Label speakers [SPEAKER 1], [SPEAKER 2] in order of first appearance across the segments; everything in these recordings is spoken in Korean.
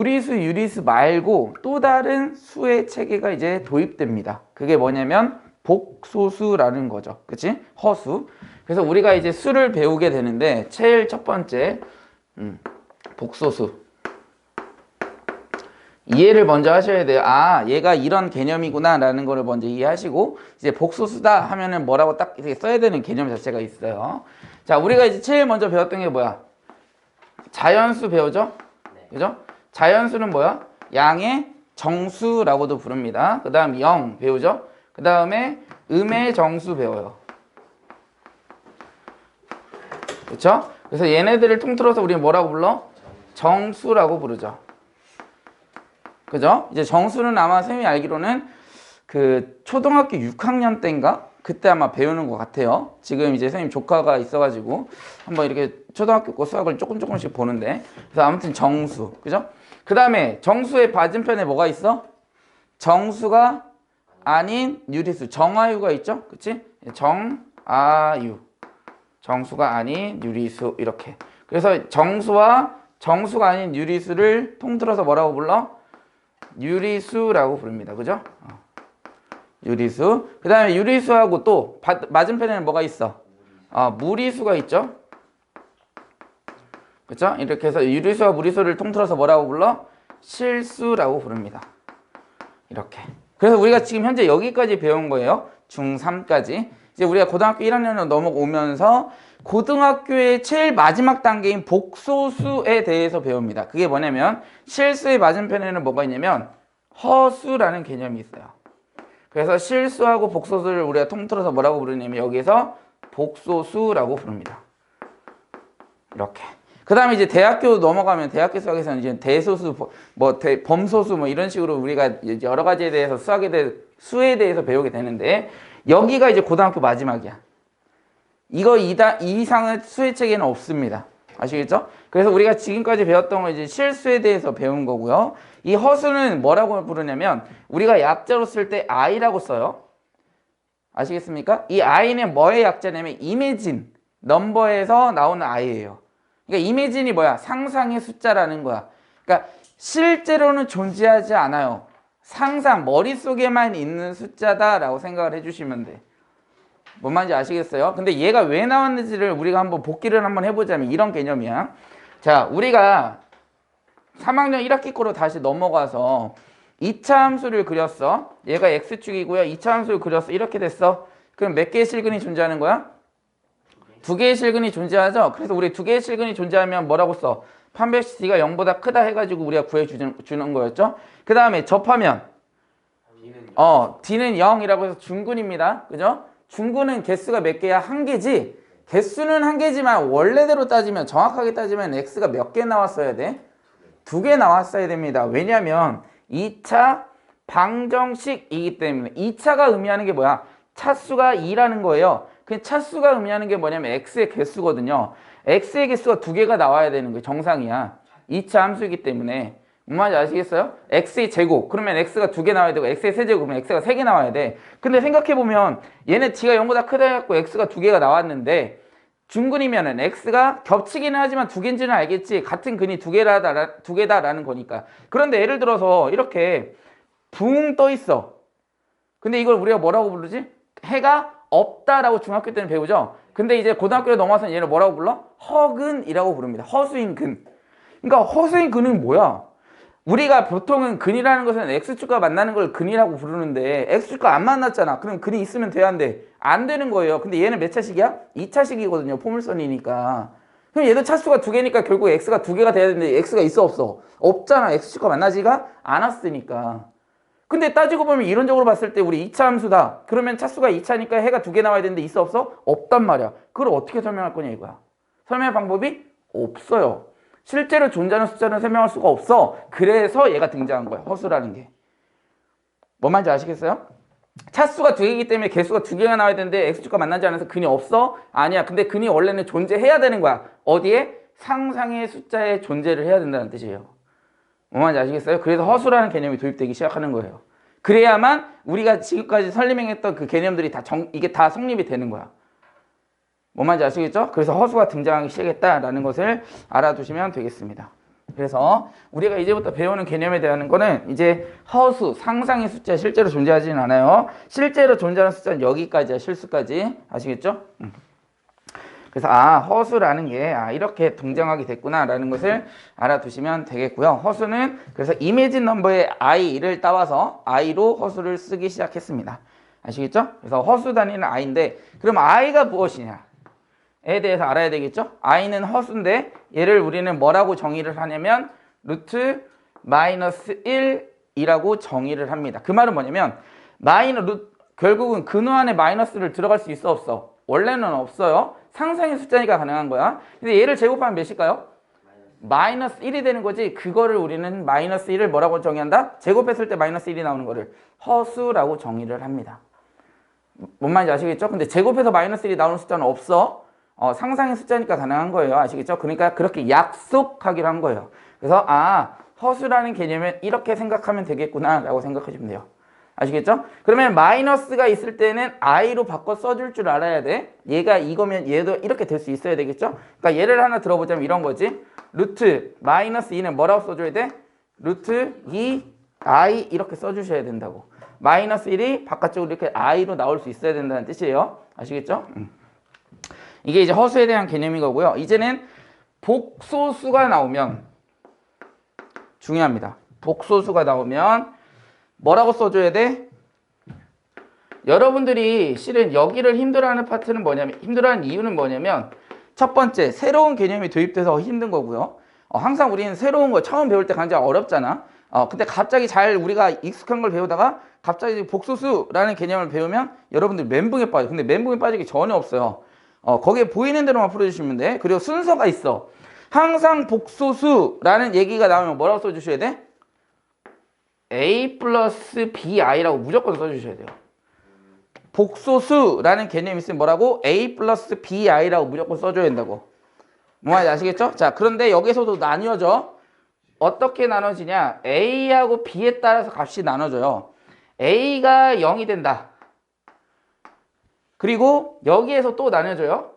[SPEAKER 1] 무리수, 유리수 말고 또 다른 수의 체계가 이제 도입됩니다. 그게 뭐냐면 복소수라는 거죠. 그치? 허수. 그래서 우리가 이제 수를 배우게 되는데 제일 첫 번째 복소수. 이해를 먼저 하셔야 돼요. 아, 얘가 이런 개념이구나 라는 거를 먼저 이해하시고 이제 복소수다 하면은 뭐라고 딱 이렇게 써야 되는 개념 자체가 있어요. 자, 우리가 이제 제일 먼저 배웠던 게 뭐야? 자연수 배우죠? 그죠? 자연수는 뭐야? 양의 정수라고도 부릅니다. 그 다음 0 배우죠? 그 다음에 음의 정수 배워요. 그렇죠? 그래서 얘네들을 통틀어서 우리는 뭐라고 불러? 정수라고 부르죠. 그죠? 이제 정수는 아마 쌤이 알기로는 그 초등학교 6학년 때인가? 그때 아마 배우는 것 같아요. 지금 이제 선생님 조카가 있어가지고 한번 이렇게 초등학교 거 수학을 조금씩 보는데, 그래서 아무튼 정수, 그죠? 그 다음에 정수의 맞은편에 뭐가 있어? 정수가 아닌 유리수, 정아유가 있죠? 그치? 정아유, 정수가 아닌 유리수, 이렇게. 그래서 정수와 정수가 아닌 유리수를 통틀어서 뭐라고 불러? 유리수라고 부릅니다. 그죠? 유리수. 그 다음에 유리수하고 또 맞은편에는 뭐가 있어? 무리수가 있죠? 그쵸? 이렇게 해서 유리수와 무리수를 통틀어서 뭐라고 불러? 실수라고 부릅니다. 이렇게. 그래서 우리가 지금 현재 여기까지 배운 거예요. 중3까지. 이제 우리가 고등학교 1학년으로 넘어오면서 고등학교의 제일 마지막 단계인 복소수에 대해서 배웁니다. 그게 뭐냐면 실수의 맞은편에는 뭐가 있냐면 허수라는 개념이 있어요. 그래서 실수하고 복소수를 우리가 통틀어서 뭐라고 부르냐면 여기서 복소수라고 부릅니다. 이렇게. 그 다음에 이제 대학교 넘어가면 대학교 수학에서는 이제 대소수, 범소수 이런 식으로 우리가 여러 가지에 대해서 수에 대해서 배우게 되는데, 여기가 이제 고등학교 마지막이야. 이 이상의 수의 체계는 없습니다. 아시겠죠? 그래서 우리가 지금까지 배웠던 건 이제 실수에 대해서 배운 거고요. 이 허수는 뭐라고 부르냐면 우리가 약자로 쓸 때 i라고 써요. 아시겠습니까? 이 i는 뭐의 약자냐면 이미진, 넘버에서 나오는 i예요. 그러니까 이미진이 뭐야? 상상의 숫자라는 거야. 그러니까 실제로는 존재하지 않아요. 상상, 머릿속에만 있는 숫자다라고 생각을 해주시면 돼. 뭔 말인지 아시겠어요? 근데 얘가 왜 나왔는지를 우리가 한번 복기를 한번 해보자면 이런 개념이야. 자, 우리가 3학년 1학기 거로 다시 넘어가서 2차 함수를 그렸어. 얘가 x축이고요. 2차 함수를 그렸어. 이렇게 됐어. 그럼 몇 개의 실근이 존재하는 거야? 2개의 실근이 존재하죠. 그래서 우리 2개의 실근이 존재하면 뭐라고 써? 판별식 d가 0보다 크다 해가지고 우리가 구해주는 거였죠. 그 다음에 접하면 d는 0이라고 해서 중근입니다. 그죠? 중근은 개수가 몇 개야? 1개지. 개수는 1개지만 원래대로 따지면, 정확하게 따지면 x가 몇 개 나왔어야 돼? 2개 나왔어야 됩니다. 왜냐면 2차 방정식이기 때문에. 2차가 의미하는 게 뭐야? 차수가 2라는 거예요. 그 차수가 의미하는 게 뭐냐면 x의 개수거든요. x의 개수가 2개가 나와야 되는 거예요. 정상이야. 2차 함수이기 때문에. 뭔 말인지 아시겠어요? x의 제곱, 그러면 x가 2개 나와야 되고 x의 세제곱, 그러면 x가 3개 나와야 돼. 근데 생각해보면 얘네 d가 0보다 크다 해갖고 x가 2개가 나왔는데, 중근이면은 x가 겹치기는 하지만 2개인지는 알겠지. 같은 근이 2개다라는 거니까. 그런데 예를 들어서 이렇게 붕 떠 있어. 근데 이걸 우리가 뭐라고 부르지? 해가 없다라고 중학교 때는 배우죠. 근데 이제 고등학교에 넘어와서는 얘를 뭐라고 불러? 허근이라고 부릅니다. 허수인 근. 그러니까 허수인 근은 뭐야? 우리가 보통은 근이라는 것은 x축과 만나는 걸 근이라고 부르는데 x축과 안 만났잖아. 그럼 근이 있으면 돼야 안 돼? 안 되는 거예요. 근데 얘는 몇 차식이야? 2차식이거든요. 포물선이니까. 그럼 얘도 차수가 2개니까 결국 x가 2개가 돼야 되는데 x가 있어 없어? 없잖아. x축과 만나지가 않았으니까. 근데 따지고 보면 이론적으로 봤을 때 우리 2차 함수다. 그러면 차수가 2차니까 해가 2개 나와야 되는데 있어 없어? 없단 말이야. 그걸 어떻게 설명할 거냐 이거야. 설명할 방법이 없어요. 실제로 존재하는 숫자는 설명할 수가 없어. 그래서 얘가 등장한 거야. 허수라는 게. 뭔 말인지 아시겠어요? 차수가 2개이기 때문에 개수가 2개가 나와야 되는데 x축과 만나지 않아서 근이 없어? 아니야. 근데 근이 원래는 존재해야 되는 거야. 어디에? 상상의 숫자에 존재를 해야 된다는 뜻이에요. 뭔 말인지 아시겠어요? 그래서 허수라는 개념이 도입되기 시작하는 거예요. 그래야만 우리가 지금까지 설명했던 그 개념들이 이게 다 성립이 되는 거야. 뭔 말인지 아시겠죠? 그래서 허수가 등장하기 시작했다라는 것을 알아두시면 되겠습니다. 그래서 우리가 이제부터 배우는 개념에 대한 거는 이제 허수, 상상의 숫자 실제로 존재하지는 않아요. 실제로 존재하는 숫자는 여기까지야, 실수까지. 아시겠죠? 그래서 허수라는 게 이렇게 등장하게 됐구나라는 것을 알아두시면 되겠고요. 허수는 그래서 이미지 넘버의 i를 따와서 i로 허수를 쓰기 시작했습니다. 아시겠죠? 그래서 허수 단위는 i인데 그럼 i가 무엇이냐? 에 대해서 알아야 되겠죠? i는 허수인데 얘를 우리는 뭐라고 정의를 하냐면 루트 마이너스 1이라고 정의를 합니다. 그 말은 뭐냐면 결국은 근호 안에 마이너스를 들어갈 수 있어 없어? 원래는 없어요. 상상의 숫자니까 가능한 거야. 근데 얘를 제곱하면 몇일까요? 마이너스 1이 되는 거지. 그거를 우리는 마이너스 1을 뭐라고 정의한다? 제곱했을 때 마이너스 1이 나오는 거를 허수라고 정의를 합니다. 뭔 말인지 아시겠죠? 근데 제곱해서 마이너스 1이 나오는 숫자는 없어. 상상의 숫자니까 가능한 거예요. 아시겠죠? 그러니까 그렇게 약속하기로 한 거예요. 그래서 허수라는 개념은 이렇게 생각하면 되겠구나 라고 생각하시면 돼요. 아시겠죠? 그러면 마이너스가 있을 때는 i로 바꿔 써줄 줄 알아야 돼. 얘가 이거면 얘도 이렇게 될 수 있어야 되겠죠? 그러니까 예를 하나 들어보자면 이런 거지. 루트 마이너스 2는 뭐라고 써줘야 돼? 루트 2i 이렇게 써주셔야 된다고. 마이너스 1이 바깥쪽으로 이렇게 i로 나올 수 있어야 된다는 뜻이에요. 아시겠죠? 이게 이제 허수에 대한 개념인 거고요. 이제는 복소수가 나오면 중요합니다. 복소수가 나오면 뭐라고 써줘야 돼? 여러분들이 실은 여기를 힘들어하는 파트는 뭐냐면 힘들어하는 이유는 뭐냐면 첫 번째 새로운 개념이 도입돼서 힘든 거고요. 항상 우리는 새로운 거 처음 배울 때 굉장히 어렵잖아. 근데 갑자기 잘 우리가 익숙한 걸 배우다가 갑자기 복소수라는 개념을 배우면 여러분들 멘붕에 빠져. 근데 멘붕에 빠지기 전혀 없어요. 거기에 보이는 대로만 풀어주시면 돼. 그리고 순서가 있어. 항상 복소수라는 얘기가 나오면 뭐라고 써주셔야 돼? a 플러스 bi라고 무조건 써주셔야 돼요. 복소수라는 개념이 있으면 뭐라고? a 플러스 bi라고 무조건 써줘야 된다고. 뭐 말인지 아시겠죠? 자, 그런데 여기서도 나뉘어져. 어떻게 나눠지냐? a하고 b에 따라서 값이 나눠져요. a가 0이 된다. 그리고 여기에서 또 나눠져요.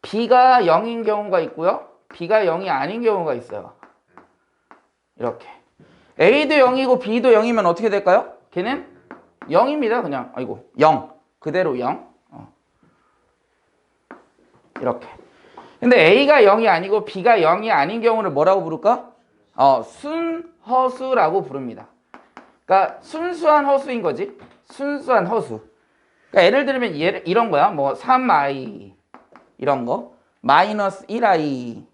[SPEAKER 1] b가 0인 경우가 있고요. b가 0이 아닌 경우가 있어요. 이렇게. a도 0이고 b도 0이면 어떻게 될까요? 걔는 0입니다. 그냥 0. 그대로 0. 이렇게. 근데 a가 0이 아니고 b가 0이 아닌 경우를 뭐라고 부를까? 순허수라고 부릅니다. 그러니까 순수한 허수인 거지. 순수한 허수. 그러니까 예를 들면 이런 거야. 뭐 3i 이런 거. 마이너스 1i.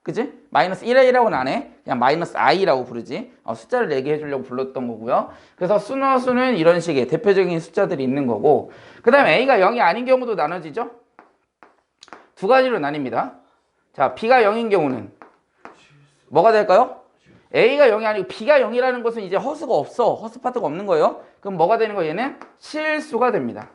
[SPEAKER 1] 그치? 마이너스 1i라고는 안 해. 그냥 마이너스 i라고 부르지. 숫자를 얘기해 주려고 불렀던 거고요. 그래서 순허수는 이런 식의 대표적인 숫자들이 있는 거고, 그 다음에 a가 0이 아닌 경우도 나눠지죠? 두 가지로 나뉩니다. 자, b가 0인 경우는 뭐가 될까요? a가 0이 아니고 b가 0이라는 것은 이제 허수가 없어. 허수 파트가 없는 거예요. 그럼 뭐가 되는 거예요? 얘는 실수가 됩니다.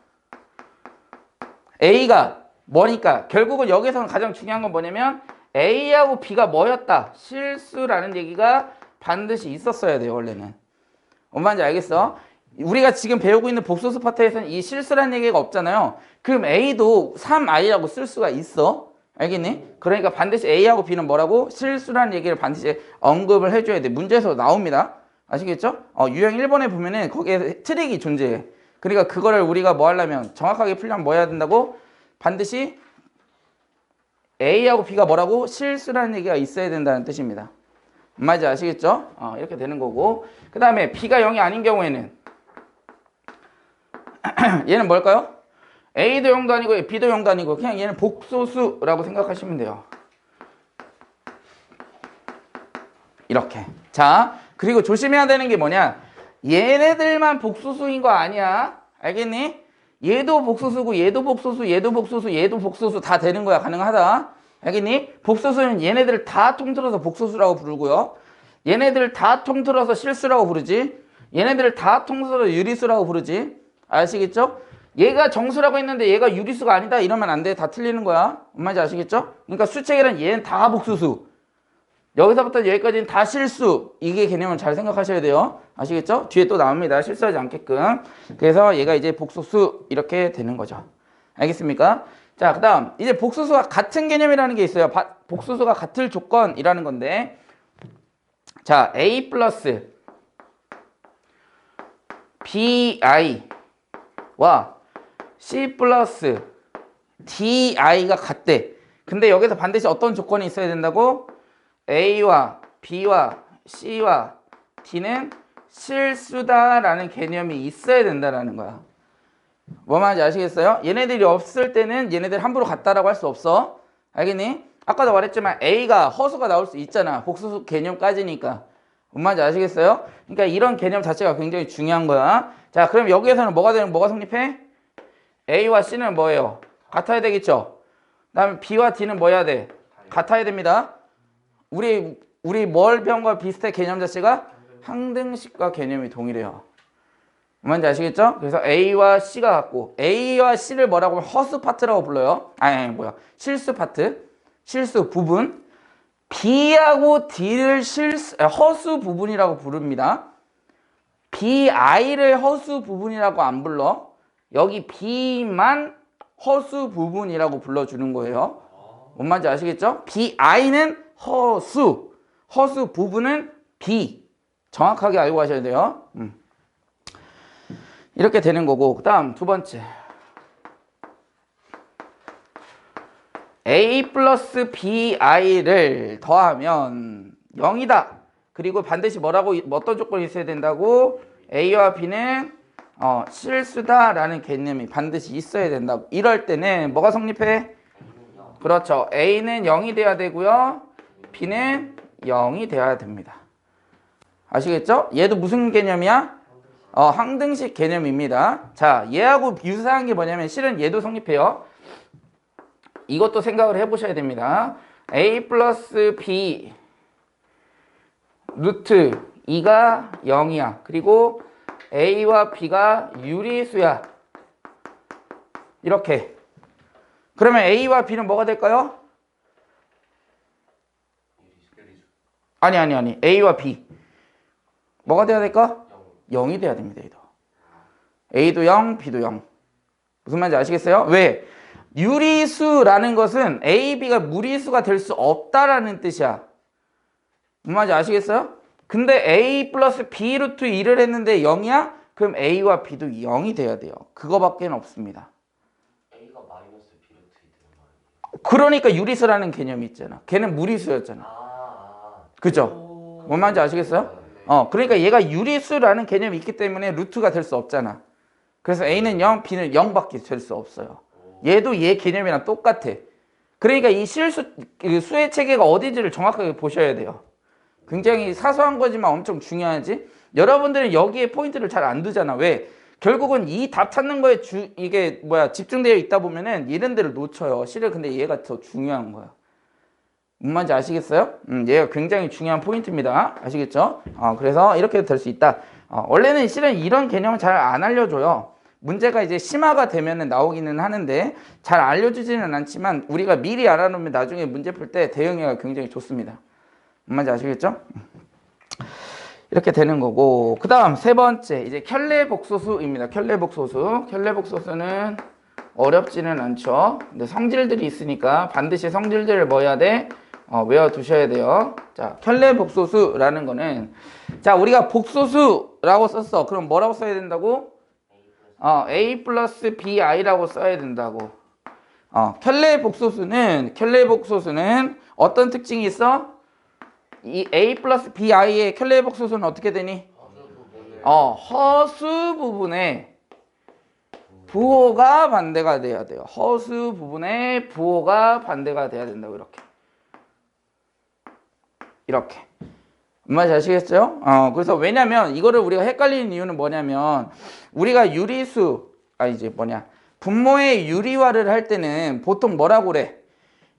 [SPEAKER 1] a가 뭐니까 결국은 여기서는 가장 중요한 건 뭐냐면 a하고 b가 뭐였다? 실수라는 얘기가 반드시 있었어야 돼요. 원래는. 뭔 말인지 알겠어? 우리가 지금 배우고 있는 복소수 파트에서는 이 실수라는 얘기가 없잖아요. 그럼 a도 3i라고 쓸 수가 있어. 알겠니? 그러니까 반드시 a하고 b는 뭐라고? 실수라는 얘기를 반드시 언급을 해줘야 돼. 문제에서 나옵니다. 아시겠죠? 유형 1번에 보면은 거기에 트릭이 존재해. 그러니까 그거를 우리가 뭐 하려면 정확하게 풀려면 뭐 해야 된다고? 반드시 a하고 b가 뭐라고? 실수라는 얘기가 있어야 된다는 뜻입니다. 맞지? 아시겠죠? 이렇게 되는 거고, 그 다음에 b가 0이 아닌 경우에는 얘는 뭘까요? a도 0도 아니고 b도 0도 아니고 그냥 얘는 복소수라고 생각하시면 돼요. 이렇게. 자, 그리고 조심해야 되는 게 뭐냐? 얘네들만 복소수인 거 아니야. 알겠니? 얘도 복소수고 얘도 복소수, 얘도 복소수, 얘도 복소수 다 되는 거야. 가능하다. 알겠니? 복소수는 얘네들을 다 통틀어서 복소수라고 부르고요. 얘네들을 다 통틀어서 실수라고 부르지. 얘네들을 다 통틀어서 유리수라고 부르지. 아시겠죠? 얘가 정수라고 했는데 얘가 유리수가 아니다 이러면 안 돼. 다 틀리는 거야. 뭔 말인지 아시겠죠? 그러니까 수책이란 얘는 다 복수수. 여기서부터 여기까지는 다 실수. 이게 개념을 잘 생각하셔야 돼요. 아시겠죠? 뒤에 또 나옵니다. 실수하지 않게끔. 그래서 얘가 이제 복수수 이렇게 되는 거죠. 알겠습니까? 자, 그 다음 이제 복소수가 같은 개념이라는 게 있어요. 복소수가 같을 조건이라는 건데, 자, A 플러스 BI와 C 플러스 DI가 같대. 근데 여기서 반드시 어떤 조건이 있어야 된다고? A와 B와 C와 D는 실수다라는 개념이 있어야 된다라는 거야. 뭐 말인지 아시겠어요? 얘네들이 없을 때는 얘네들 함부로 같다라고 할 수 없어. 알겠니? 아까도 말했지만 A가 허수가 나올 수 있잖아. 복수수 개념까지니까. 뭔 말인지 아시겠어요? 그러니까 이런 개념 자체가 굉장히 중요한 거야. 자, 그럼 여기에서는 뭐가 성립해? A와 C는 뭐예요? 같아야 되겠죠? 그 다음에 B와 D는 뭐 해야 돼? 같아야 됩니다. 우리 뭘 배운 거 비슷해? 개념 자체가? 항등식과 개념이 동일해요. 뭔지 아시겠죠? 그래서 A와 C가 같고, A와 C를 뭐라고 하면 허수 파트라고 불러요. 실수 파트, 실수 부분. B하고 D를 허수 부분이라고 부릅니다. BI를 허수 부분이라고 안 불러. 여기 B만 허수 부분이라고 불러주는 거예요. 뭔 말인지 아시겠죠? BI는 허수 부분은 B. 정확하게 알고 가셔야 돼요. 이렇게 되는 거고, 그 다음 두 번째. A 플러스 BI를 더하면 0이다. 그리고 반드시 어떤 조건이 있어야 된다고? A와 B는 실수다라는 개념이 반드시 있어야 된다고. 이럴 때는 뭐가 성립해? 그렇죠. A는 0이 돼야 되고요. B는 0이 돼야 됩니다. 아시겠죠? 얘도 무슨 개념이야? 항등식 개념입니다. 자, 얘하고 유사한 게 뭐냐면 실은 얘도 성립해요. 이것도 생각을 해보셔야 됩니다. A 플러스 B 루트 2가 0이야. 그리고 A와 B가 유리수야. 이렇게. 그러면 A와 B는 뭐가 될까요? 아니. A와 B. 뭐가 돼야 될까? 0이 돼야 됩니다. A도 0, B도 0. 무슨 말인지 아시겠어요? 왜? 유리수라는 것은 A, B가 무리수가 될 수 없다라는 뜻이야. 무슨 말인지 아시겠어요? 근데 A 플러스 B 루트 2를 했는데 0이야? 그럼 A와 B도 0이 돼야 돼요. 그거밖에 없습니다.
[SPEAKER 2] A가 마이너스 B 루트 2 되는 말이에요.
[SPEAKER 1] 그러니까 유리수라는 개념이 있잖아. 걔는 무리수였잖아. 그죠? 뭔 말인지 아시겠어요? 그러니까 얘가 유리수라는 개념이 있기 때문에 루트가 될 수 없잖아. 그래서 A는 0, B는 0밖에 될 수 없어요. 얘도 얘 개념이랑 똑같아. 그러니까 이 수의 체계가 어디지를 정확하게 보셔야 돼요. 굉장히 사소한 거지만 엄청 중요하지. 여러분들은 여기에 포인트를 잘 안 두잖아. 왜? 결국은 이 답 찾는 거에 집중되어 있다 보면은 이런 데를 놓쳐요. 실은 근데 얘가 더 중요한 거야. 뭔 말인지 아시겠어요? 얘가 굉장히 중요한 포인트입니다. 아시겠죠? 그래서 이렇게 될 수 있다. 원래는 실은 이런 개념을 잘 안 알려줘요. 문제가 이제 심화가 되면은 나오기는 하는데 잘 알려주지는 않지만 우리가 미리 알아놓으면 나중에 문제 풀 때 대응하기가 굉장히 좋습니다. 뭔 말인지 아시겠죠? 이렇게 되는 거고, 그 다음 세 번째 이제 켤레복소수입니다. 켤레복소수는 어렵지는 않죠. 근데 성질들이 있으니까 반드시 성질들을 뭐 해야 돼? 외워두셔야 돼요. 자, 켤레복소수라는 거는, 자, 우리가 복소수라고 썼어. 그럼 뭐라고 써야 된다고? A 플러스 BI라고 써야 된다고. 켤레복소수는 어떤 특징이 있어? 이 A 플러스 BI의 켤레복소수는 어떻게 되니? 허수 부분에 부호가 반대가 돼야 돼요. 허수 부분에 부호가 반대가 돼야 된다고. 이렇게. 뭔지 아시겠죠? 그래서 왜냐면 이거를 우리가 헷갈리는 이유는 뭐냐면 우리가 분모의 유리화를 할 때는 보통 뭐라고 그래?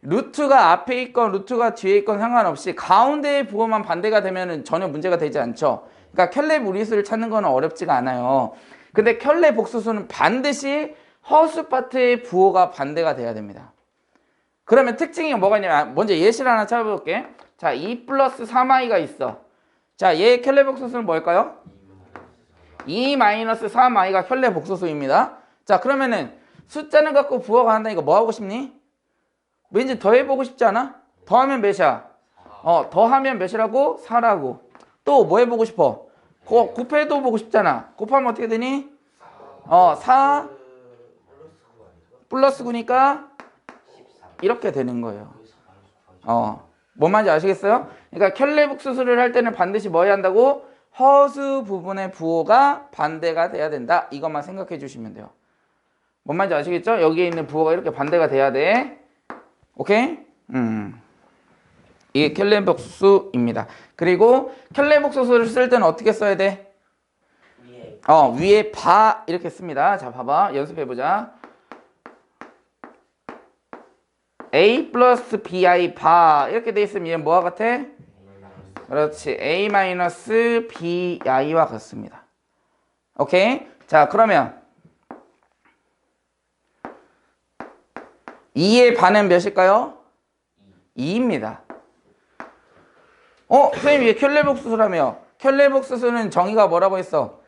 [SPEAKER 1] 루트가 앞에 있건 루트가 뒤에 있건 상관없이 가운데의 부호만 반대가 되면 전혀 문제가 되지 않죠. 그러니까 켤레 무리수를 찾는 건 어렵지가 않아요. 근데 켤레 복소수는 반드시 허수 파트의 부호가 반대가 돼야 됩니다. 그러면 특징이 뭐가 있냐면 먼저 예시를 하나 찾아볼게. 자, 2 플러스 3i가 있어. 자, 얘의 켤레 복소수는 뭘까요? 2 마이너스 3i가 켤레 복소수입니다. 자, 그러면은 숫자는 갖고 부호가 한다니까 뭐 하고 싶니? 왠지 더해보고 싶지 않아? 더하면 몇이야? 더하면 몇이라고? 4라고. 또 뭐 해보고 싶어? 곱해도 보고 싶잖아. 곱하면 어떻게 되니? 4 플러스 9니까 이렇게 되는 거예요. 뭔 말인지 아시겠어요? 그러니까 켤레복수수를 할 때는 반드시 뭐 해야 한다고? 허수 부분의 부호가 반대가 돼야 된다. 이것만 생각해 주시면 돼요. 뭔 말인지 아시겠죠? 여기에 있는 부호가 이렇게 반대가 돼야 돼. 오케이? 이게 켤레복수수입니다. 그리고 켤레복수수를 쓸 때는 어떻게 써야 돼? 위에 바 이렇게 씁니다. 자, 봐봐. 연습해보자. a 플러스 bi 바 이렇게 돼 있으면 얘는 뭐와 같아? 그렇지. a 마이너스 bi와 같습니다. 오케이? 자, 그러면 2의 반은 몇일까요? 2입니다. 선생님 이게 켤레복수수라며. 켤레복수수는 정의가 뭐라고 했어?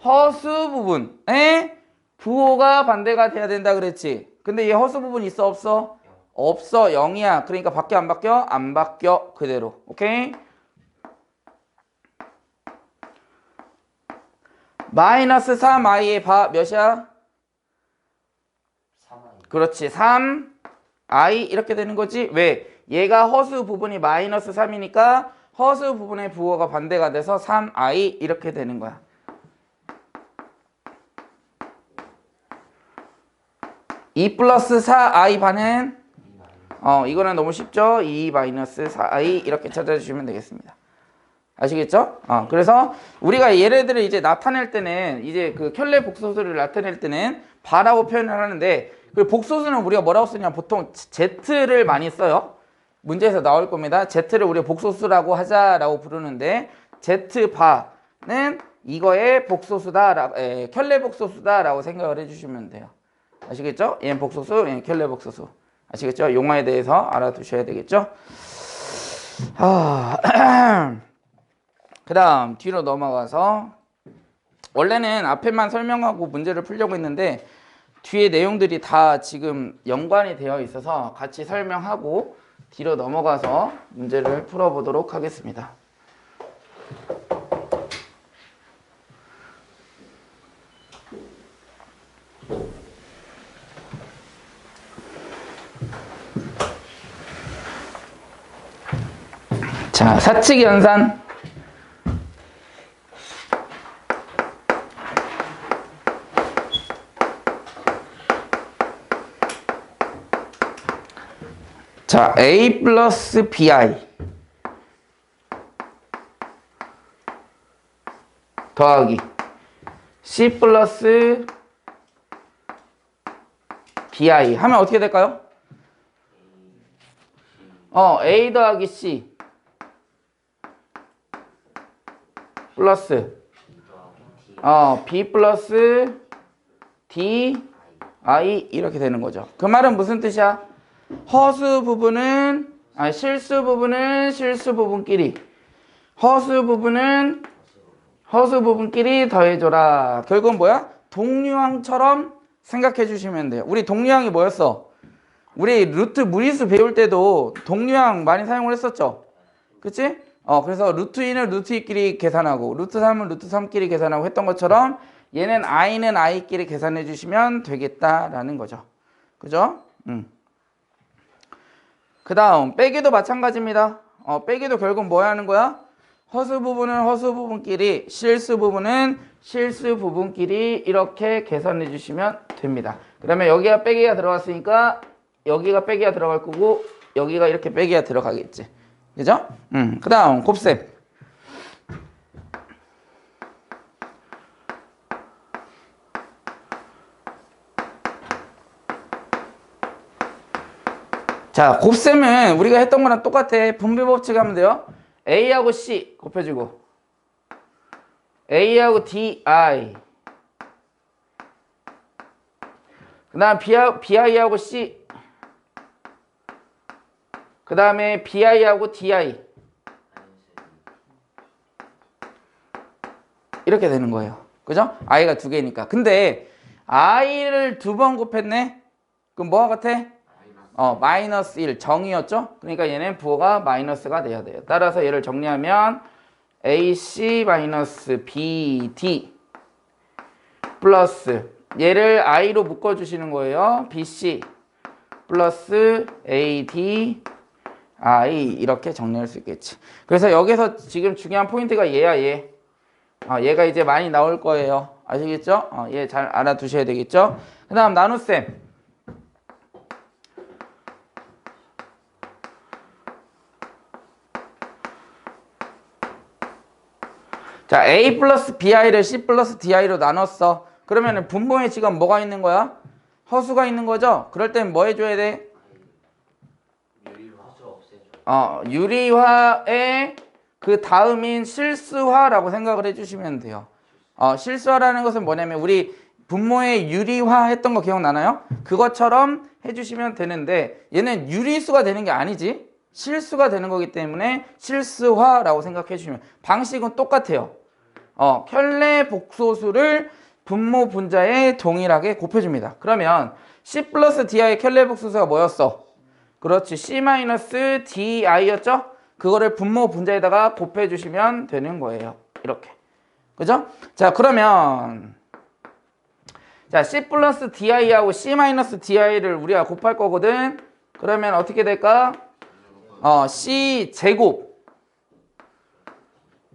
[SPEAKER 1] 허수 부분에 부호가 반대가 돼야 된다 그랬지. 근데 얘 허수 부분 있어 없어? 없어. 0이야. 그러니까 바뀌어 안 바뀌어? 안 바뀌어. 그대로. 오케이? 마이너스 3i의 바 몇이야?
[SPEAKER 2] 3i.
[SPEAKER 1] 그렇지. 3i 이렇게 되는 거지. 왜? 얘가 허수 부분이 마이너스 3이니까 허수 부분의 부호가 반대가 돼서 3i 이렇게 되는 거야. 2 플러스 4i 반은 이거는 너무 쉽죠? 2 마이너스 4i 이렇게 찾아주시면 되겠습니다. 아시겠죠? 그래서 우리가 얘네들을 이제 나타낼 때는 이제 그 켤레 복소수를 나타낼 때는 바라고 표현을 하는데 그 복소수는 우리가 뭐라고 쓰냐면 보통 z를 많이 써요. 문제에서 나올 겁니다. z를 우리가 복소수라고 하자라고 부르는데 z바는 이거의 복소수다, 켤레 복소수다라고 생각을 해주시면 돼요. 아시겠죠? 얘는 복소수, 얘는 켤레 복소수. 아시겠죠? 용어에 대해서 알아두셔야 되겠죠? 그 다음 뒤로 넘어가서 원래는 앞에만 설명하고 문제를 풀려고 했는데 뒤에 내용들이 다 지금 연관이 되어 있어서 같이 설명하고 뒤로 넘어가서 문제를 풀어보도록 하겠습니다. 자, 사칙 연산. 자, a 플러스 bi 더하기 c 플러스 bi 하면 어떻게 될까요? a 더하기 c 플러스 b 플러스 d i 이렇게 되는 거죠. 그 말은 무슨 뜻이야? 허수 부분은 실수 부분은 실수 부분끼리 허수 부분은 허수 부분끼리 더해줘라. 결국은 뭐야? 동류항처럼 생각해 주시면 돼요. 우리 동류항이 뭐였어? 우리 루트 무리수 배울 때도 동류항 많이 사용을 했었죠. 그치? 그래서 루트 2는 루트 2끼리 계산하고 루트 3은 루트 3끼리 계산하고 했던 것처럼 얘는 i는 i끼리 계산해 주시면 되겠다라는 거죠. 그죠? 그 다음 빼기도 마찬가지입니다. 빼기도 결국 뭐 하는 거야? 허수 부분은 허수 부분끼리 실수 부분은 실수 부분끼리 이렇게 계산해 주시면 됩니다. 그러면 여기가 빼기가 들어갔으니까 여기가 빼기가 들어갈 거고 여기가 이렇게 빼기가 들어가겠지. 그죠? 그 다음 곱셈. 자, 곱셈은 우리가 했던 거랑 똑같아. 분배 법칙 하면 돼요. A하고 C 곱해주고 A하고 DI 그 다음 BI하고 C 그 다음에 BI하고 DI 이렇게 되는 거예요. 그죠? I가 두 개니까. 근데 i를 2번 곱했네. 그럼 뭐가 같아? 마이너스 1 정이었죠? 그러니까 얘는 부호가 마이너스가 돼야 돼요. 따라서 얘를 정리하면 AC 마이너스 BD 플러스 얘를 i로 묶어주시는 거예요. BC 플러스 AD I 이렇게 정리할 수 있겠지. 그래서 여기서 지금 중요한 포인트가 얘야 얘. 얘가 이제 많이 나올 거예요. 아시겠죠? 얘 잘 알아두셔야 되겠죠? 그 다음 나눗셈. 자, A 플러스 BI를 C 플러스 DI로 나눴어. 그러면은 분모에 지금 뭐가 있는 거야? 허수가 있는 거죠? 그럴 땐 뭐 해줘야 돼?
[SPEAKER 2] 허수 없애줘.
[SPEAKER 1] 유리화의 그 다음인 실수화라고 생각을 해주시면 돼요. 실수화라는 것은 뭐냐면 우리 분모에 유리화 했던 거 기억나나요? 그것처럼 해주시면 되는데 얘는 유리수가 되는 게 아니지 실수가 되는 거기 때문에 실수화라고 생각해 주시면 방식은 똑같아요. 켤레 복소수를 분모 분자에 동일하게 곱해줍니다. 그러면 C 플러스 DI의 켤레 복소수가 뭐였어? 그렇지, C 마이너스 DI였죠? 그거를 분모 분자에다가 곱해주시면 되는 거예요. 이렇게. 그죠? 자, 그러면 자, C 플러스 DI하고 C 마이너스 DI를 우리가 곱할 거거든. 그러면 어떻게 될까? C 제곱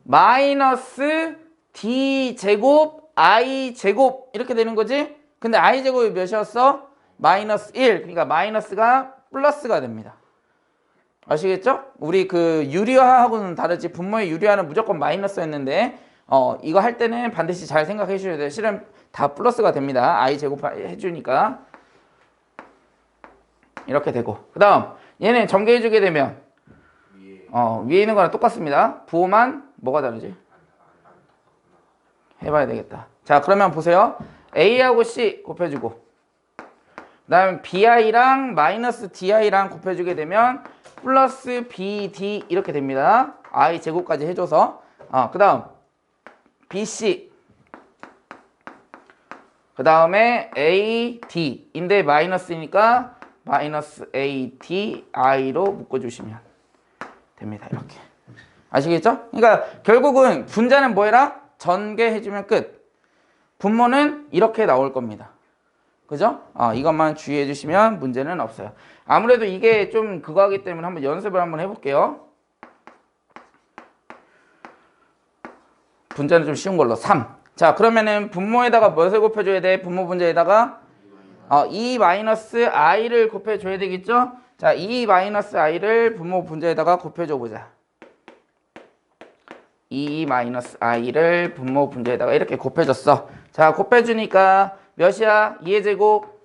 [SPEAKER 1] 마이너스 D 제곱 I 제곱 이렇게 되는 거지? 근데 I 제곱이 몇이었어? 마이너스 1. 그러니까 마이너스가 플러스가 됩니다. 아시겠죠? 우리 그 유리화하고는 다르지. 분모의 유리화는 무조건 마이너스였는데 이거 할 때는 반드시 잘 생각해 주셔야 돼요. 실은 다 플러스가 됩니다. I 제곱 해주니까 이렇게 되고 그 다음 얘는 전개해 주게 되면 위에 있는 거랑 똑같습니다. 부호만 뭐가 다르지? 해봐야 되겠다. 자, 그러면 보세요. A하고 C 곱해주고 그 다음 BI랑 마이너스 DI랑 곱해주게 되면 플러스 BD 이렇게 됩니다. I 제곱까지 해줘서 그 다음 BC 그 다음에 AD인데 마이너스니까 마이너스 ADI로 묶어주시면 됩니다. 이렇게. 아시겠죠? 그러니까 결국은 분자는 뭐 해라? 전개해주면 끝. 분모는 이렇게 나올 겁니다. 그죠? 이것만 주의해 주시면 문제는 없어요. 아무래도 이게 좀 그거 하기 때문에 한번 연습을 한번 해볼게요. 분자는 좀 쉬운 걸로 3. 자, 그러면은 분모에다가 무엇을 곱해줘야 돼? 분모 분자에다가 2-i를 곱해줘야 되겠죠? 자, 2-i를 분모 분자에다가 곱해줘 보자. 2-i를 분모 분자에다가 이렇게 곱해줬어. 자, 곱해주니까 몇이야? 2의 제곱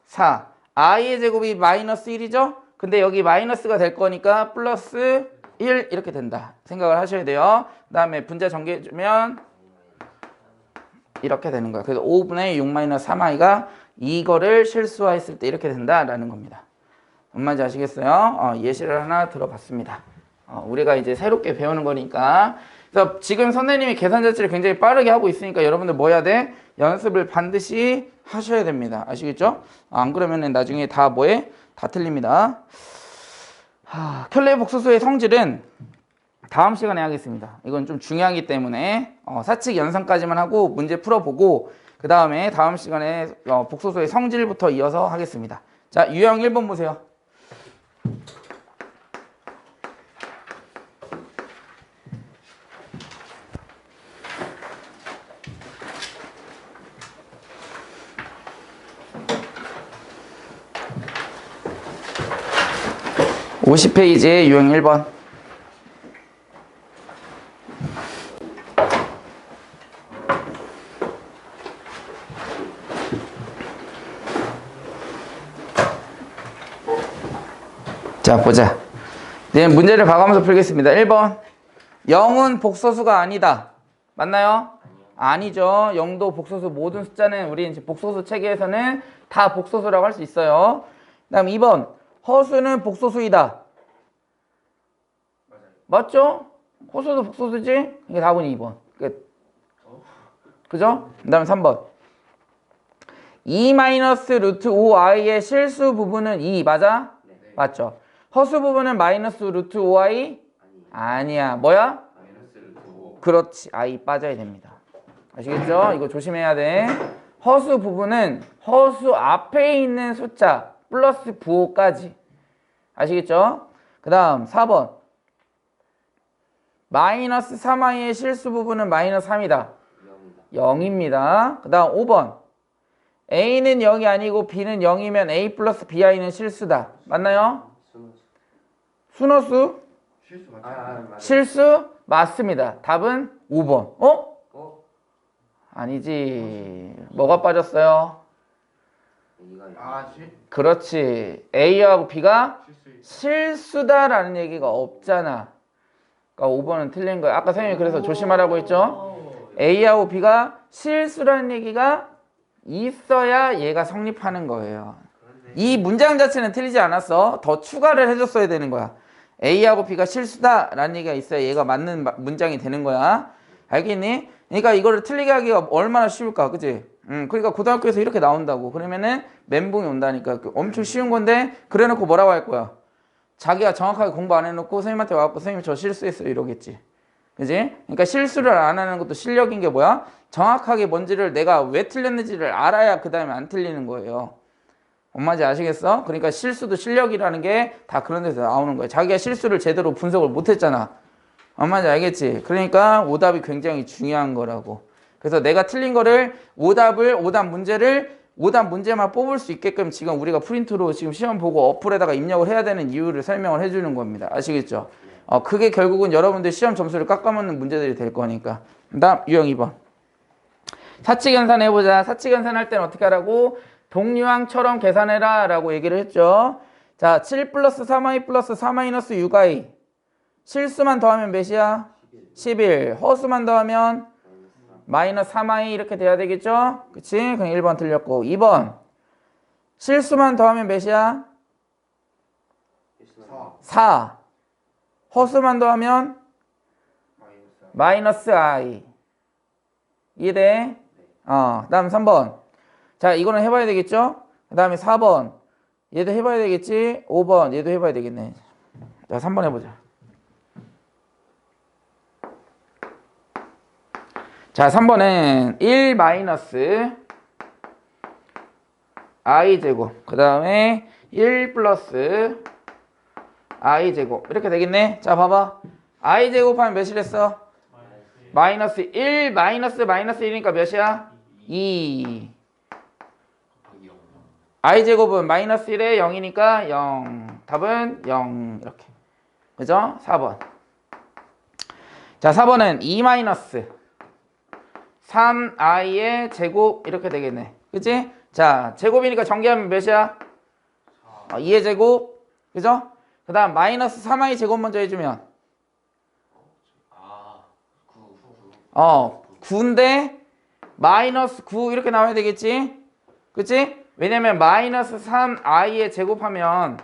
[SPEAKER 1] 4. i의 제곱이 마이너스 1이죠? 근데 여기 마이너스가 될 거니까 플러스 1 이렇게 된다. 생각을 하셔야 돼요. 그 다음에 분자 전개해주면 이렇게 되는 거야. 그래서 5분의 6 마이너스 3i가 이거를 실수화했을 때 이렇게 된다라는 겁니다. 뭔 말인지 아시겠어요? 예시를 하나 들어봤습니다. 우리가 이제 새롭게 배우는 거니까. 그래서 지금 선생님이 계산 자체를 굉장히 빠르게 하고 있으니까 여러분들 뭐 해야 돼? 연습을 반드시 하셔야 됩니다. 아시겠죠? 안 그러면 나중에 다 뭐해? 다 틀립니다. 켤레 복소수의 성질은 다음 시간에 하겠습니다. 이건 좀 중요하기 때문에 사칙 연산까지만 하고 문제 풀어보고 그 다음에 다음 시간에 복소수의 성질부터 이어서 하겠습니다. 자, 유형 1번 보세요. (50페이지에) 유형 1번. 자, 보자. 이제 문제를 봐가면서 풀겠습니다. 1번. 0은 복소수가 아니다. 맞나요? 아니죠. 0도 복소수, 모든 숫자는 우리 이제 복소수 체계에서는 다 복소수라고 할 수 있어요. 그 다음 2번. 허수는 복소수이다. 맞죠? 허수도 복소수지? 이게 답은 2번. 끝. 그죠? 그 다음에 3번. 2 마이너스 루트 5i의 실수 부분은 2 맞아?
[SPEAKER 2] 네.
[SPEAKER 1] 맞죠? 허수 부분은 마이너스 루트 5i? 아니야. 뭐야?
[SPEAKER 2] 마이너스 루트 5.
[SPEAKER 1] 그렇지. i 빠져야 됩니다. 아시겠죠? 이거 조심해야 돼. 허수 부분은 허수 앞에 있는 숫자 플러스 부호까지. 아시겠죠? 그 다음 4번. 마이너스 3i의 실수 부분은 마이너스 3이다. 0입니다. 그 다음 5번. a는 0이 아니고 b는 0이면 a 플러스 bi는 실수다. 맞나요? 순허수?
[SPEAKER 2] 실수 맞죠? 맞아.
[SPEAKER 1] 실수? 맞습니다. 답은 5번. 어?
[SPEAKER 2] 어?
[SPEAKER 1] 아니지. 뭐가 빠졌어요?
[SPEAKER 2] 아,
[SPEAKER 1] 그렇지. A하고 B가 실수다라는 얘기가 없잖아. 그러니까 5번은 틀린 거야. 아까 선생님이 그래서 조심하라고 했죠. A하고 B가 실수라는 얘기가 있어야 얘가 성립하는 거예요. 이 문장 자체는 틀리지 않았어. 더 추가를 해줬어야 되는 거야. A하고 B가 실수다라는 얘기가 있어야 얘가 맞는 문장이 되는 거야. 알겠니? 그러니까 이거를 틀리게 하기가 얼마나 쉬울까, 그치? 그러니까 고등학교에서 이렇게 나온다고. 그러면은 멘붕이 온다니까. 엄청 쉬운 건데 그래놓고 뭐라고 할 거야? 자기가 정확하게 공부 안 해놓고 선생님한테 와갖고 선생님 저 실수했어요 이러겠지. 그지? 그러니까 실수를 안 하는 것도 실력인 게 뭐야? 정확하게 뭔지를 내가 왜 틀렸는지를 알아야 그 다음에 안 틀리는 거예요. 엄마지 아시겠어? 그러니까 실수도 실력이라는 게 다 그런 데서 나오는 거예요. 자기가 실수를 제대로 분석을 못했잖아. 엄마지 알겠지? 그러니까 오답이 굉장히 중요한 거라고. 그래서 내가 틀린 거를 오답 문제만 뽑을 수 있게끔 지금 우리가 프린트로 지금 시험 보고 어플에다가 입력을 해야 되는 이유를 설명을 해주는 겁니다. 아시겠죠? 그게 결국은 여러분들 시험 점수를 깎아먹는 문제들이 될 거니까. 다음 유형 2번. 사칙연산 해보자. 사칙연산 할 때는 어떻게 하라고? 동류항처럼 계산해라 라고 얘기를 했죠. 자, 7 플러스 3i 플러스 4 마이너스 6i. 실수만 더하면 몇이야? 11. 허수만 더하면 마이너스 3i 이렇게 돼야 되겠죠? 그치? 그럼 1번 틀렸고. 2번. 실수만 더하면 몇이야? 4. 허수만 더하면 마이너스 i. 이해돼? 그 다음 3번. 자, 이거는 해봐야 되겠죠? 그 다음에 4번. 얘도 해봐야 되겠지? 5번. 얘도 해봐야 되겠네. 자, 3번 해보자. 자, 3번은 1 마이너스 i 제곱. 그 다음에 1 플러스 i 제곱. 이렇게 되겠네. 자, 봐봐. i 제곱하면 몇이랬어? 마이너스 1 마이너스 1이니까 몇이야? 2. i 제곱은 마이너스 1에 0이니까 0. 답은 0. 이렇게. 그죠? 4번. 자, 4번은 2 마이너스 3i의 제곱 이렇게 되겠네. 그치? 자, 제곱이니까 전개하면 몇이야? 2의 제곱. 그죠? 그 다음 마이너스 3i 제곱 먼저 해주면 9인데 마이너스 9 이렇게 나와야 되겠지? 그치? 왜냐면 마이너스 3i의 제곱하면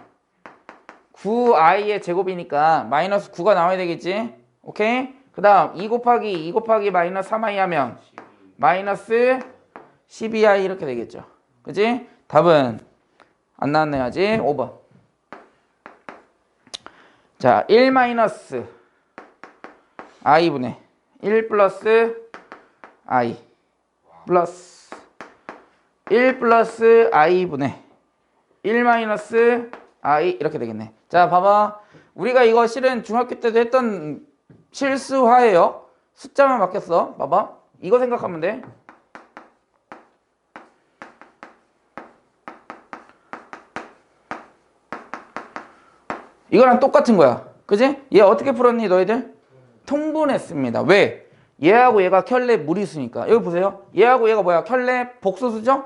[SPEAKER 1] 9i의 제곱이니까 마이너스 9가 나와야 되겠지? 오케이? 그 다음 2 곱하기 마이너스 3i 하면 마이너스 12i 이렇게 되겠죠. 그치? 답은 안 나왔네 아직. 5번. 자, 1 마이너스 i분의 1 플러스 i 플러스 1 플러스 i분의 1 마이너스 i 이렇게 되겠네. 자, 봐봐. 우리가 이거 실은 중학교 때도 했던 실수화예요. 숫자만 바뀌었어. 봐봐. 이거 생각하면 돼. 이거랑 똑같은 거야. 그지? 얘 어떻게 풀었니 너희들? 통분했습니다. 왜? 얘하고 얘가 켤레 무리수니까. 여기 보세요. 얘하고 얘가 뭐야? 켤레 복소수죠?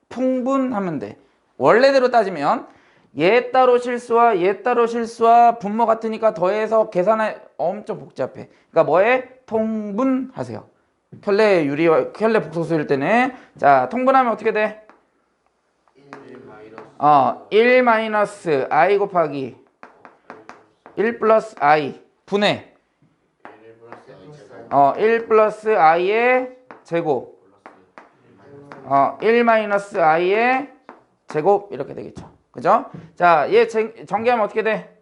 [SPEAKER 1] 통분하면 돼. 원래대로 따지면 얘 따로 실수와 얘 따로 실수와 분모 같으니까 더해서 계산해 엄청 복잡해. 그러니까 뭐해? 통분하세요. 켤레 유리와 켤레 복소수일 때는 자, 통분하면 어떻게 돼? 1 마이너스 i 곱하기 1 플러스 i 분의 1 플러스 i의 제곱 1-i의 제곱 이렇게 되겠죠. 그죠? 자, 얘 전개하면 어떻게 돼?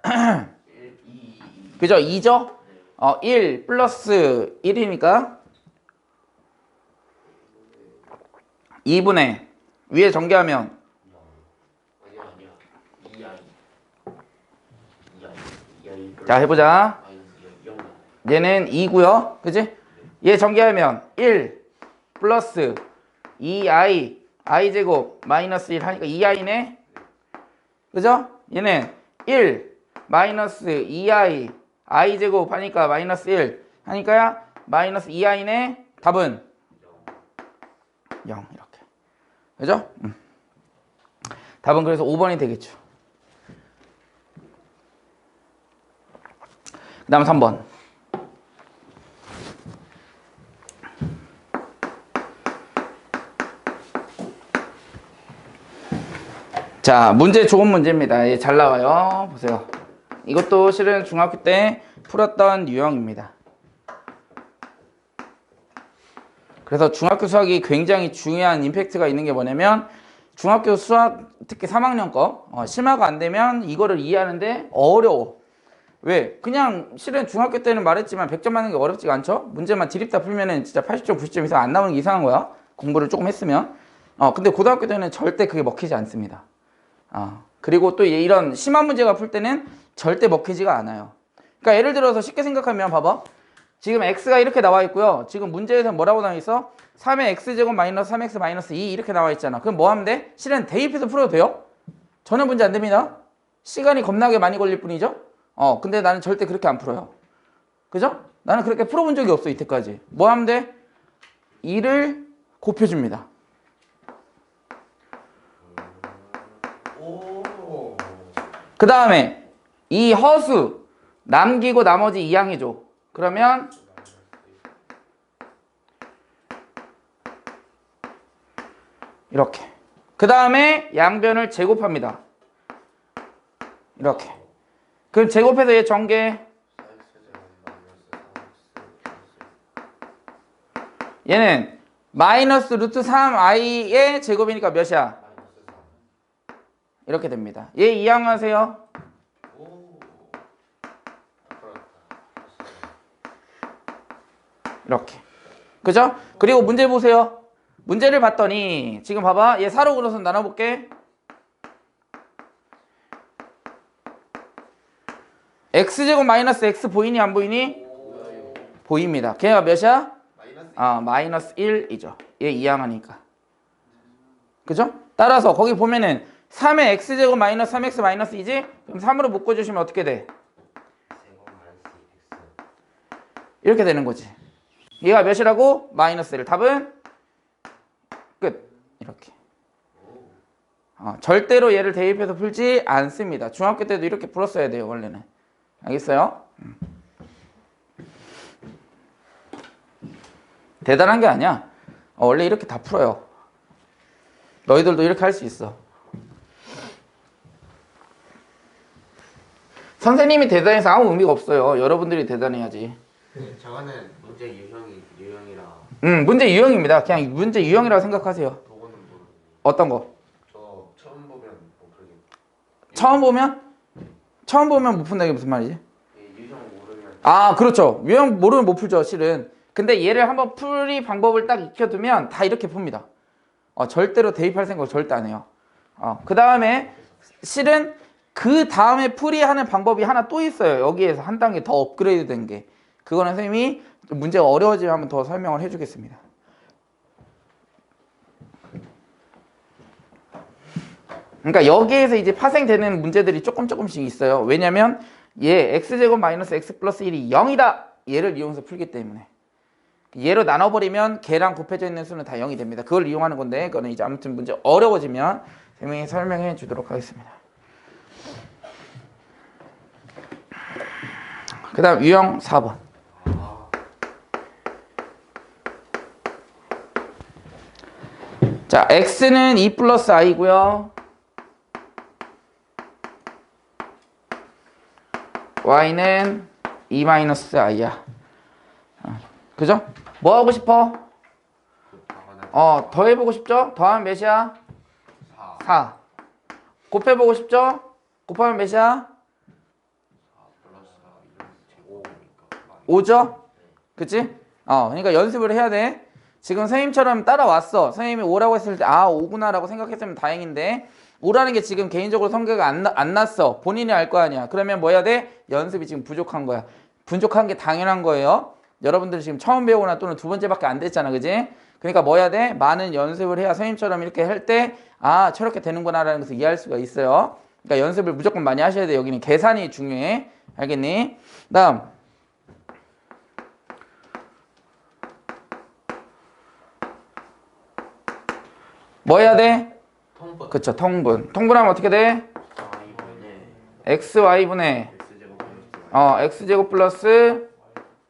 [SPEAKER 2] 1, 2,
[SPEAKER 1] 그죠? 2죠? 1 플러스 1이니까 2분의 위에 전개하면
[SPEAKER 2] 아니야 아니야 2i 2i
[SPEAKER 1] 자, 해보자.
[SPEAKER 2] 마이너스 0
[SPEAKER 1] 얘는 2고요. 그지? 얘 전개하면 1 플러스 2i i 제곱 마이너스 1 하니까 2i네. 그죠? 얘는 1 마이너스 2i i 제곱 하니까 마이너스 1 하니까 마이너스 2i네. 답은 0 이렇게. 그죠? 답은 그래서 5번이 되겠죠. 그 다음 3번. 자, 문제 좋은 문제입니다. 예, 잘 나와요. 보세요. 이것도 실은 중학교 때 풀었던 유형입니다. 그래서 중학교 수학이 굉장히 중요한 임팩트가 있는 게 뭐냐면 중학교 수학 특히 3학년 거 심화가 안 되면 이거를 이해하는데 어려워. 왜? 그냥 실은 중학교 때는 말했지만 100점 맞는 게 어렵지가 않죠? 문제만 드립다 풀면은 진짜 80점, 90점 이상 안 나오는 게 이상한 거야. 공부를 조금 했으면. 근데 고등학교 때는 절대 그게 먹히지 않습니다. 그리고 또 이런 심한 문제가 풀 때는 절대 먹히지가 않아요. 그러니까 예를 들어서 쉽게 생각하면 봐봐. 지금 x가 이렇게 나와 있고요. 지금 문제에서 뭐라고 나와 있어? 3의 x제곱 마이너스 3x 마이너스 2 이렇게 나와 있잖아. 그럼 뭐 하면 돼? 실은 대입해서 풀어도 돼요? 전혀 문제 안 됩니다. 시간이 겁나게 많이 걸릴 뿐이죠. 근데 나는 절대 그렇게 안 풀어요. 그죠? 나는 그렇게 풀어본 적이 없어 이때까지. 뭐 하면 돼? 2를 곱해줍니다. 그 다음에 이 허수 남기고 나머지 이항해줘. 그러면 이렇게. 그 다음에 양변을 제곱합니다. 이렇게. 그럼 제곱해서 얘 전개. 얘는 마이너스 루트 3i의 제곱이니까 몇이야? 이렇게 됩니다. 얘 이항하세요. 이렇게. 그죠? 그리고 문제 보세요. 문제를 봤더니 지금 봐봐. 얘 사로 그려서 나눠볼게. x제곱 마이너스 x 보이니 안 보이니? 보입니다. 걔가 몇이야? 마이너스 1이죠. 얘 이항하니까. 그죠? 따라서 거기 보면은 3의 x제곱 마이너스 3x 마이너스 2지? 그럼 3으로 묶어주시면 어떻게 돼? 이렇게 되는 거지. 얘가 몇이라고? 마이너스 1. 답은? 끝. 이렇게. 절대로 얘를 대입해서 풀지 않습니다. 중학교 때도 이렇게 풀었어야 돼요, 원래는. 알겠어요? 대단한 게 아니야. 원래 이렇게 다 풀어요. 너희들도 이렇게 할 수 있어. 선생님이 대단해서 아무 의미가 없어요. 여러분들이 대단해야지.
[SPEAKER 2] 저거는 문제 유형이라.
[SPEAKER 1] 문제 유형입니다. 그냥 문제 유형이라고 생각하세요.
[SPEAKER 2] 그거는 뭐
[SPEAKER 1] 어떤 거?
[SPEAKER 2] 저 처음 보면 뭐 그러게.
[SPEAKER 1] 처음 보면? 처음 보면 못 푼다는 게 무슨 말이지?
[SPEAKER 2] 유형 모르면.
[SPEAKER 1] 그렇죠. 유형 모르면 못 풀죠, 실은. 근데 얘를 한번 풀이 방법을 딱 익혀두면 다 이렇게 풉니다. 절대로 대입할 생각 절대 안 해요. 그 다음에 실은 그 다음에 풀이하는 방법이 하나 또 있어요. 여기에서 한 단계 더 업그레이드 된 게. 그거는 선생님이 문제가 어려워지면 한번 더 설명을 해주겠습니다. 그러니까 여기에서 이제 파생되는 문제들이 조금씩 있어요. 왜냐면 얘 x제곱 마이너스 x 플러스 1이 0이다. 얘를 이용해서 풀기 때문에. 얘로 나눠버리면 걔랑 곱해져 있는 수는 다 0이 됩니다. 그걸 이용하는 건데 그거는 이제 아무튼 문제 어려워지면 선생님이 설명해 주도록 하겠습니다. 그 다음 유형 4번. 자, x는 2 플러스 i고요. y는 2 마이너스 i야. 그죠? 뭐 하고 싶어? 더해보고 싶죠? 더하면 몇이야?
[SPEAKER 2] 4
[SPEAKER 1] 4. 곱해보고 싶죠? 곱하면 몇이야?
[SPEAKER 2] 4 플러스 4 제곱이니까
[SPEAKER 1] 5죠? 그치? 그러니까 연습을 해야 돼. 지금 선생님처럼 따라왔어. 선생님이 5라고 했을 때 5구나 라고 생각했으면 다행인데 5라는 게 지금 개인적으로 성격이 안 났어. 본인이 알 거 아니야. 그러면 뭐 해야 돼? 연습이 지금 부족한 거야. 부족한 게 당연한 거예요. 여러분들 지금 처음 배우거나 또는 두 번째밖에 안 됐잖아. 그지? 그러니까 뭐 해야 돼? 많은 연습을 해야 선생님처럼 이렇게 할 때 저렇게 되는구나 라는 것을 이해할 수가 있어요. 그러니까 연습을 무조건 많이 하셔야 돼. 여기는 계산이 중요해. 알겠니? 다음 뭐 해야 돼?
[SPEAKER 2] 통분
[SPEAKER 1] 그쵸, 통분. 통분하면 어떻게 돼?
[SPEAKER 2] 4분의
[SPEAKER 1] xy분의 x제곱 플러스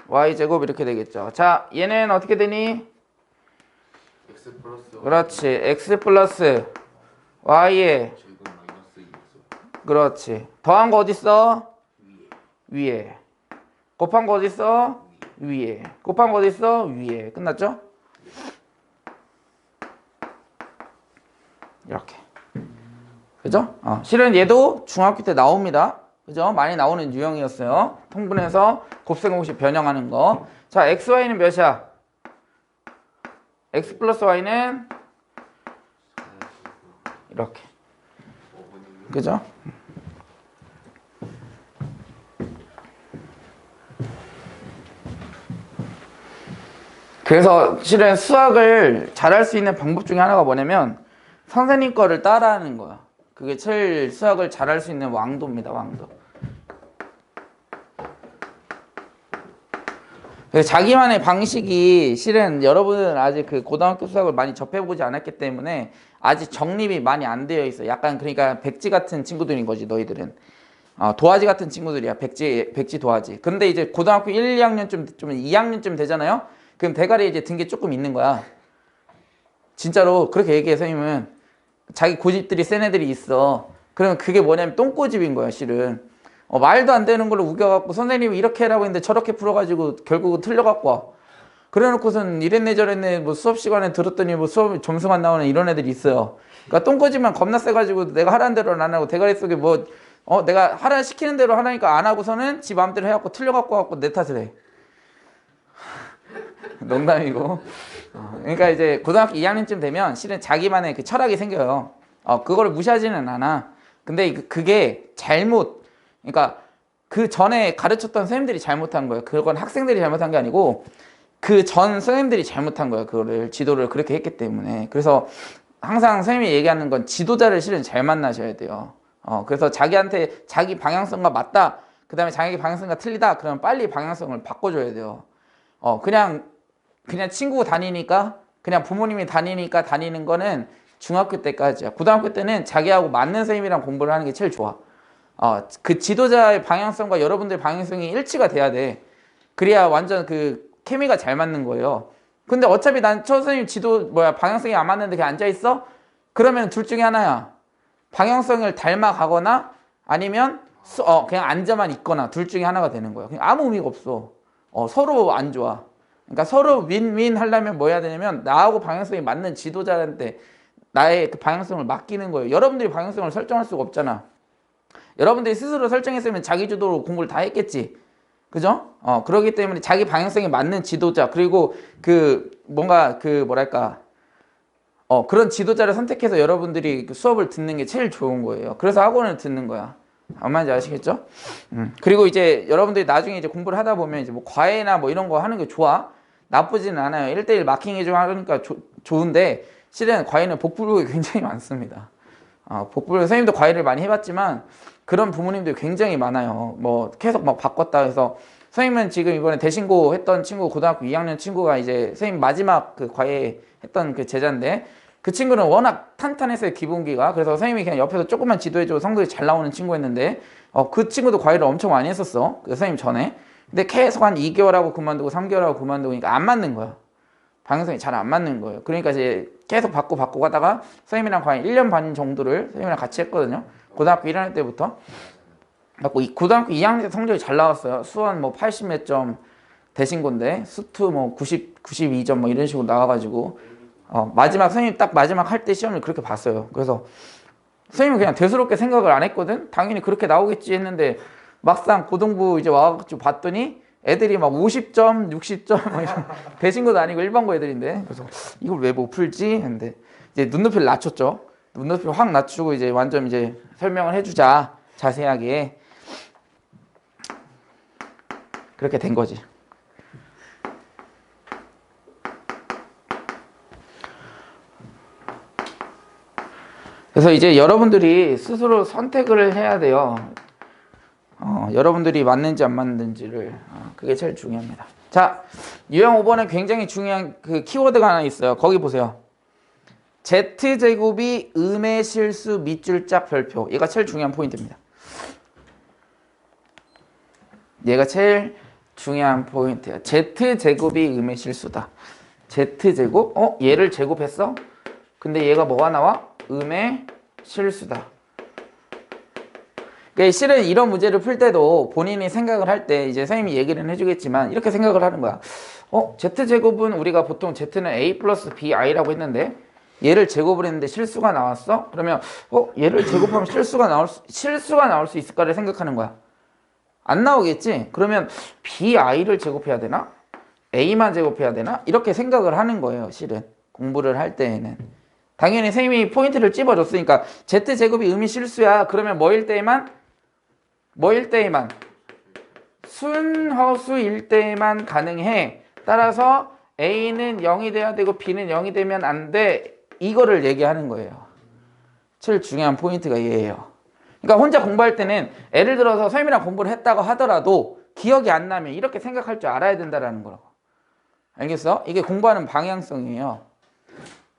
[SPEAKER 1] y제곱 이렇게 되겠죠. 자, 얘는 어떻게 되니?
[SPEAKER 2] x 플러스
[SPEAKER 1] 그렇지. x 플러스 y에
[SPEAKER 2] 제곱 마이너스 2x
[SPEAKER 1] 그렇지. 더한 거 어딨어? 위에. 곱한 거 어딨어? 위에. 곱한 거 어딨어? 위에. 끝났죠? 이렇게. 그죠? 실은 얘도 중학교 때 나옵니다. 그죠? 많이 나오는 유형이었어요. 통분해서 곱셈공식 변형하는 거. 자, xy는 몇이야? x 플러스 y는 이렇게. 그죠? 그래서 실은 수학을 잘할 수 있는 방법 중에 하나가 뭐냐면 선생님 거를 따라하는 거야. 그게 제일 수학을 잘할 수 있는 왕도입니다. 왕도. 그래서 자기만의 방식이 실은 여러분은 아직 그 고등학교 수학을 많이 접해보지 않았기 때문에 아직 정립이 많이 안 되어 있어. 약간 그러니까 백지 같은 친구들인 거지 너희들은. 도화지 같은 친구들이야. 백지 도화지. 근데 이제 고등학교 1, 2학년쯤 좀 2학년쯤 되잖아요. 그럼 대가리 이제 든 게 조금 있는 거야. 진짜로 그렇게 얘기해 선생님은. 자기 고집들이 센 애들이 있어. 그러면 그게 뭐냐면 똥꼬집인 거야 실은. 말도 안 되는 걸로 우겨갖고 선생님이 이렇게 하라고 했는데 저렇게 풀어가지고 결국은 틀려갖고 와. 그래놓고선 이랬네 저랬네 뭐 수업 시간에 들었더니 뭐 수업 점수가 안 나오는 이런 애들이 있어요. 그러니까 똥꼬집만 겁나 세가지고 내가 하라는 대로는 안 하고 대가리 속에 뭐 내가 하라 시키는 대로 하라니까 안 하고서는 지 마음대로 해갖고 틀려갖고 와갖고 내 탓을 해. 농담이고. 그러니까 이제 고등학교 2학년쯤 되면 실은 자기만의 그 철학이 생겨요. 그거를 무시하지는 않아. 근데 그게 그러니까 그 전에 가르쳤던 선생님들이 잘못한 거예요. 그건 학생들이 잘못한 게 아니고 그 전 선생님들이 잘못한 거예요. 그거를 지도를 그렇게 했기 때문에. 그래서 항상 선생님이 얘기하는 건 지도자를 실은 잘 만나셔야 돼요. 그래서 자기한테 자기 방향성과 맞다. 그 다음에 자기 방향성과 틀리다. 그러면 빨리 방향성을 바꿔줘야 돼요. 그냥 친구 다니니까 그냥 부모님이 다니니까 다니는 거는 중학교 때까지야. 고등학교 때는 자기하고 맞는 선생님이랑 공부를 하는 게 제일 좋아. 그 지도자의 방향성과 여러분들의 방향성이 일치가 돼야 돼. 그래야 완전 그 케미가 잘 맞는 거예요. 근데 어차피 난 저 선생님 방향성이 안 맞는데 그냥 앉아있어? 그러면 둘 중에 하나야. 방향성을 닮아가거나 아니면 그냥 앉아만 있거나 둘 중에 하나가 되는 거야. 그냥 아무 의미가 없어. 서로 안 좋아. 그러니까 서로 윈윈 하려면 뭐 해야 되냐면 나하고 방향성이 맞는 지도자한테 나의 그 방향성을 맡기는 거예요. 여러분들이 방향성을 설정할 수가 없잖아. 여러분들이 스스로 설정했으면 자기주도로 공부를 다 했겠지. 그죠? 그렇기 때문에 자기 방향성에 맞는 지도자 그리고 그런 지도자를 선택해서 여러분들이 그 수업을 듣는 게 제일 좋은 거예요. 그래서 학원을 듣는 거야. 아무 말인지 아시겠죠? 그리고 이제 여러분들이 나중에 이제 공부를 하다 보면 이제 뭐 과외나 뭐 이런 거 하는 게 좋아. 나쁘지는 않아요. 1대1 마킹 해주고 하니까 좋은데 실은 과외는 복불복이 굉장히 많습니다. 복불복 선생님도 과외를 많이 해봤지만 그런 부모님들이 굉장히 많아요. 뭐 계속 막 바꿨다 해서 선생님은 지금 이번에 대신고 했던 친구 고등학교 2학년 친구가 이제 선생님 마지막 그 과외 했던 그 제자인데 그 친구는 워낙 탄탄했어요. 기본기가. 그래서 선생님이 그냥 옆에서 조금만 지도해주고 성적이 잘 나오는 친구였는데 그 친구도 과외를 엄청 많이 했었어. 그 선생님 전에. 근데 계속 한 2개월하고 그만두고 3개월하고 그만두니까 안 맞는 거야. 방향성이 잘 안 맞는 거예요. 그러니까 이제 계속 바꾸고 가다가 선생님이랑 과외 1년 반 정도를 선생님이랑 같이 했거든요. 고등학교 1학년 때부터. 고등학교 2학년 때 성적이 잘 나왔어요. 수원 뭐 80 몇 점 대신고인데 수투 뭐 92점 뭐 이런 식으로 나와가지고 마지막 선생님 딱 마지막 할 때 시험을 그렇게 봤어요. 그래서 선생님은 그냥 대수롭게 생각을 안 했거든. 당연히 그렇게 나오겠지 했는데 막상 고등부 이제 와가지고 봤더니 애들이 막 50점, 60점 막 이런 배신고도 아니고 일반고 애들인데 그래서 이걸 왜 못 풀지 했는데 이제 눈높이를 낮췄죠. 눈높이를 확 낮추고 이제 완전 이제 설명을 해주자 자세하게 그렇게 된 거지. 그래서 이제 여러분들이 스스로 선택을 해야 돼요. 여러분들이 맞는지 안 맞는지를 그게 제일 중요합니다. 자, 유형 5번에 굉장히 중요한 그 키워드가 하나 있어요. 거기 보세요. Z제곱이 음의 실수 밑줄짝 별표. 얘가 제일 중요한 포인트입니다. 얘가 제일 중요한 포인트예요. Z제곱이 음의 실수다. Z제곱? 얘를 제곱했어? 근데 얘가 뭐가 나와? 음의 실수다. 그러니까 실은 이런 문제를 풀 때도 본인이 생각을 할 때 이제 선생님이 얘기를 해주겠지만 이렇게 생각을 하는 거야. Z제곱은 우리가 보통 Z는 A 플러스 BI라고 했는데 얘를 제곱을 했는데 실수가 나왔어? 그러면 얘를 제곱하면 실수가 나올 수 있을까를 생각하는 거야. 안 나오겠지? 그러면 BI를 제곱해야 되나? A만 제곱해야 되나? 이렇게 생각을 하는 거예요. 실은 공부를 할 때에는. 당연히 선생님이 포인트를 찝어줬으니까 Z제곱이 음이 실수야. 그러면 뭐일 때에만? 순허수일 때에만 가능해. 따라서 A는 0이 돼야 되고 B는 0이 되면 안 돼. 이거를 얘기하는 거예요. 제일 중요한 포인트가 얘예요. 그러니까 혼자 공부할 때는 예를 들어서 선생님이랑 공부를 했다고 하더라도 기억이 안 나면 이렇게 생각할 줄 알아야 된다는 거라고. 알겠어? 이게 공부하는 방향성이에요.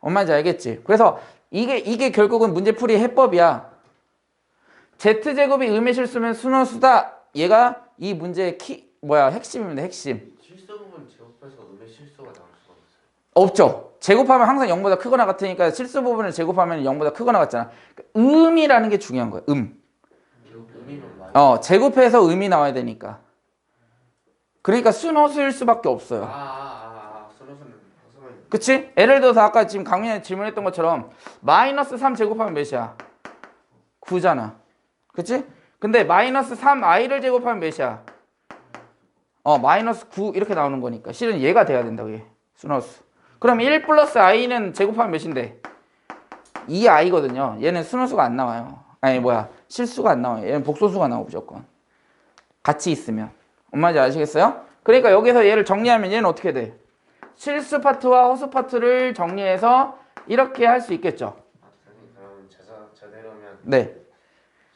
[SPEAKER 1] 뭔 말인지 알겠지? 그래서 이게 결국은 문제풀이 해법이야. Z제곱이 음의 실수면 순허수다. 얘가 이 문제의 핵심입니다. 핵심.
[SPEAKER 2] 실수 부분 제곱해서 음의 실수가 나올 수가 있어요.
[SPEAKER 1] 없죠. 제곱하면 항상 0보다 크거나 같으니까 실수 부분을 제곱하면 0보다 크거나 같잖아. 음이라는 게 중요한 거야.
[SPEAKER 2] 음이면 많이.
[SPEAKER 1] 제곱해서 음이 나와야 되니까. 그러니까 순허수일 수밖에 없어요.
[SPEAKER 2] 서로서는
[SPEAKER 1] 그치? 예를 들어서 아까 지금 강민이 질문했던 것처럼 마이너스 3 제곱하면 몇이야? 9잖아. 그치? 근데 마이너스 3i를 제곱하면 몇이야? 마이너스 9 이렇게 나오는 거니까 실은 얘가 돼야 된다고 얘. 순허수. 그럼 1 플러스 i는 제곱하면 몇인데? 2i거든요. 얘는 순허수가 안 나와요. 실수가 안 나와요. 얘는 복소수가 나오고 무조건. 같이 있으면. 뭔 말인지 아시겠어요? 그러니까 여기서 얘를 정리하면 얘는 어떻게 돼? 실수 파트와 허수 파트를 정리해서 이렇게 할 수 있겠죠.
[SPEAKER 2] 선생님 그럼 저대로면
[SPEAKER 1] 네.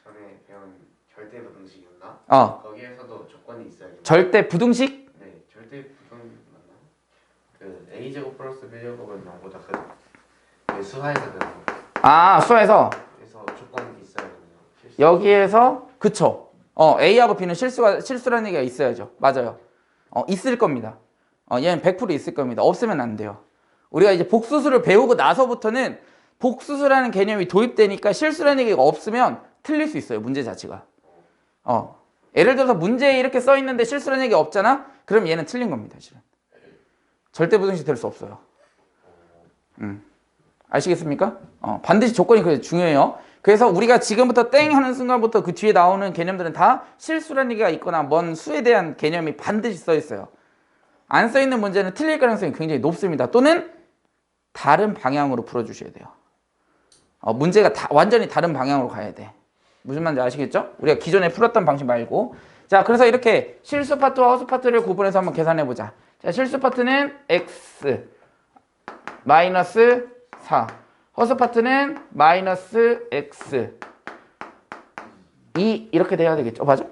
[SPEAKER 2] 전에 배운 절대 부등식이었나? 거기에서도 조건이 있어야죠.
[SPEAKER 1] 절대 부등식?
[SPEAKER 2] 네, 절대 부등 맞나? 그 A 제곱 플러스 B 제곱은 0보다 그 수하에서
[SPEAKER 1] 수에서
[SPEAKER 2] 그래서 조건이 있어야거든요.
[SPEAKER 1] 여기에서 그쵸. A하고 B는 실수라는 얘기가 있어야죠. 맞아요. 있을 겁니다. 얘는 100% 있을 겁니다. 없으면 안 돼요. 우리가 이제 복수수를 배우고 나서부터는 복수수라는 개념이 도입되니까 실수라는 얘기가 없으면 틀릴 수 있어요. 문제 자체가. 예를 들어서 문제에 이렇게 써 있는데 실수라는 얘기가 없잖아? 그럼 얘는 틀린 겁니다. 실은. 절대 부등식 될 수 없어요. 아시겠습니까? 반드시 조건이 그게 중요해요. 그래서 우리가 지금부터 땡 하는 순간부터 그 뒤에 나오는 개념들은 다 실수라는 얘기가 있거나 뭔 수에 대한 개념이 반드시 써 있어요. 안 써 있는 문제는 틀릴 가능성이 굉장히 높습니다. 또는 다른 방향으로 풀어주셔야 돼요. 문제가 완전히 다른 방향으로 가야 돼. 무슨 말인지 아시겠죠? 우리가 기존에 풀었던 방식 말고. 자, 그래서 이렇게 실수 파트와 허수 파트를 구분해서 한번 계산해 보자. 자, 실수 파트는 x 마이너스 4. 허수 파트는 마이너스 x 2 이렇게 돼야 되겠죠? 맞아?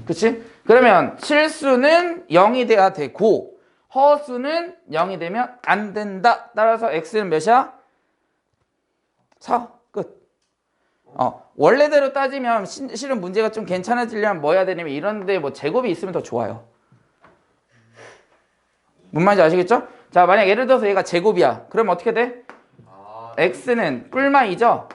[SPEAKER 1] 그치? 그러면 실수는 0이 돼야 되고 허수는 0이 되면 안 된다. 따라서 x는 몇이야? 4. 끝. 원래대로 따지면 실은 문제가 좀 괜찮아지려면 뭐 해야 되냐면 이런데 뭐 제곱이 있으면 더 좋아요. 뭔 말인지 아시겠죠? 자, 만약 예를 들어서 얘가 제곱이야. 그러면 어떻게 돼? x는 뿔마 2죠?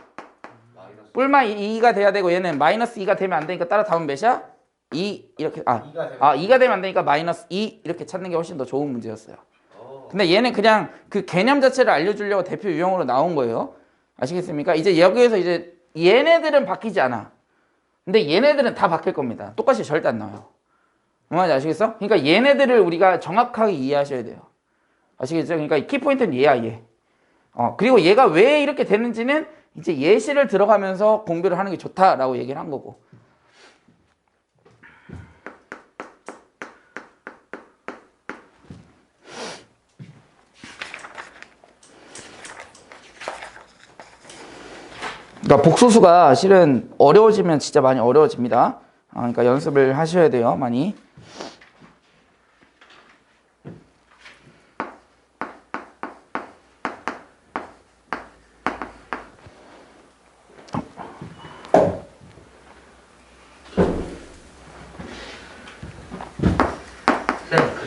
[SPEAKER 1] 뿔마 2가 돼야 되고 얘는 마이너스 2가 되면 안 되니까 따라 답은 몇이야? 2 이렇게 2가 되면 안 되니까 마이너스 2 이렇게 찾는 게 훨씬 더 좋은 문제였어요. 근데 얘는 그냥 그 개념 자체를 알려주려고 대표 유형으로 나온 거예요. 아시겠습니까? 이제 여기에서 이제 얘네들은 바뀌지 않아. 근데 얘네들은 다 바뀔 겁니다. 똑같이 절대 안 나와요. 뭔지 아시겠어? 그러니까 얘네들을 우리가 정확하게 이해하셔야 돼요. 아시겠죠? 그러니까 키포인트는 얘야, 얘. 그리고 얘가 왜 이렇게 되는지는 이제 예시를 들어가면서 공부를 하는 게 좋다라고 얘기를 한 거고. 그러니까 복소수가 실은 어려워지면 진짜 많이 어려워집니다. 그러니까 연습을 하셔야 돼요, 많이.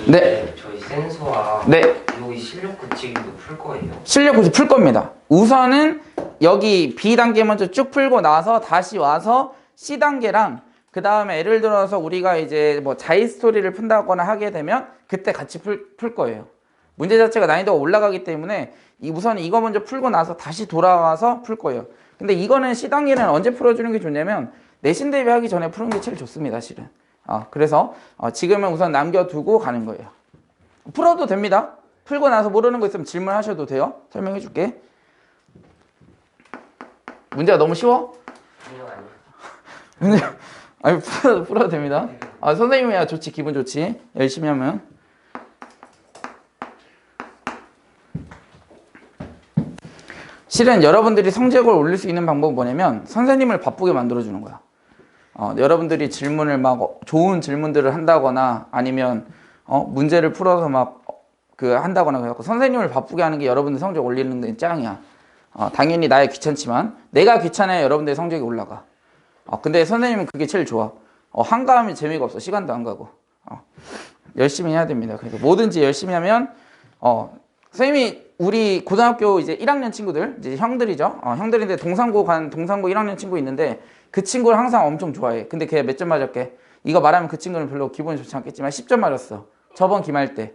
[SPEAKER 3] 근데
[SPEAKER 1] 네.
[SPEAKER 3] 저희 센서와
[SPEAKER 1] 네.
[SPEAKER 3] 여기 실력 굳히기도 풀 거예요.
[SPEAKER 1] 실력 굳이 풀 겁니다. 우선은 여기 B단계 먼저 쭉 풀고 나서 다시 와서 C단계랑 그 다음에 예를 들어서 우리가 이제 뭐 자이 스토리를 푼다거나 하게 되면 그때 같이 풀 거예요. 문제 자체가 난이도가 올라가기 때문에 우선 이거 먼저 풀고 나서 다시 돌아와서 풀 거예요. 근데 이거는 C단계는 언제 풀어주는 게 좋냐면 내신 대비하기 전에 푸는 게 제일 좋습니다, 실은. 그래서 지금은 우선 남겨두고 가는 거예요. 풀어도 됩니다. 풀고 나서 모르는 거 있으면 질문하셔도 돼요. 설명해 줄게. 문제가 너무 쉬워?
[SPEAKER 3] 아니요.
[SPEAKER 1] 아니 풀어도 됩니다. 선생님이야 좋지, 기분 좋지. 열심히 하면. 실은 여러분들이 성적을 올릴 수 있는 방법은 뭐냐면 선생님을 바쁘게 만들어주는 거야. 여러분들이 질문을 막 좋은 질문들을 한다거나 아니면 문제를 풀어서 막 한다거나 그래갖고 선생님을 바쁘게 하는 게 여러분들 성적 올리는 데 짱이야. 당연히 나야 귀찮지만 내가 귀찮아야 여러분들의 성적이 올라가. 근데 선생님은 그게 제일 좋아. 한가하면 재미가 없어. 시간도 안 가고. 열심히 해야 됩니다. 그래서 뭐든지 열심히 하면 선생님이 우리 고등학교 이제 1학년 친구들 이제 형들이죠. 형들인데 동상고 1학년 친구 있는데 그 친구를 항상 엄청 좋아해. 근데 걔 몇 점 맞았게? 이거 말하면 그 친구는 별로 기분이 좋지 않겠지만 10점 맞았어. 저번 기말 때.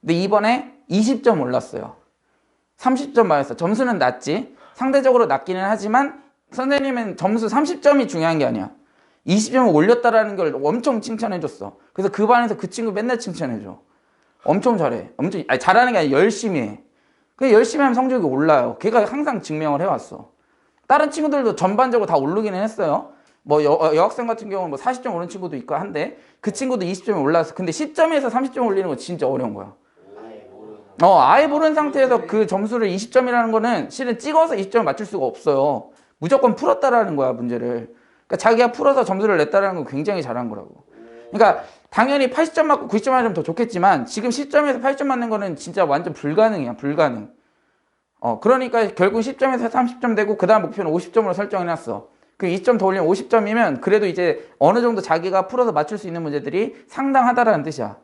[SPEAKER 1] 근데 이번에 20점 올랐어요. 30점 맞았어. 점수는 낮지. 상대적으로 낮기는 하지만 선생님은 점수 30점이 중요한 게 아니야. 20점을 올렸다라는 걸 엄청 칭찬해줬어. 그래서 그 반에서 그 친구 맨날 칭찬해줘. 엄청 잘해. 잘하는 게 아니라 열심히 해. 그 열심히 하면 성적이 올라요. 걔가 항상 증명을 해왔어. 다른 친구들도 전반적으로 다 오르기는 했어요. 뭐 여학생 같은 경우는 뭐 40점 오른 친구도 있고 한데 그 친구도 20점이 올랐어. 근데 10점에서 30점 올리는 거 진짜 어려운 거야. 아예 모르는 상태에서 그 점수를 20점이라는 거는 실은 찍어서 20점을 맞출 수가 없어요. 무조건 풀었다라는 거야, 문제를. 그러니까 자기가 풀어서 점수를 냈다라는 건 굉장히 잘한 거라고. 그러니까 당연히 80점 맞고 90점 맞으면 더 좋겠지만 지금 10점에서 80점 맞는 거는 진짜 완전 불가능이야, 불가능. 그러니까 결국 10점에서 30점 되고 그 다음 목표는 50점으로 설정해놨어. 그 2점 더 올리면 50점이면 그래도 이제 어느 정도 자기가 풀어서 맞출 수 있는 문제들이 상당하다라는 뜻이야.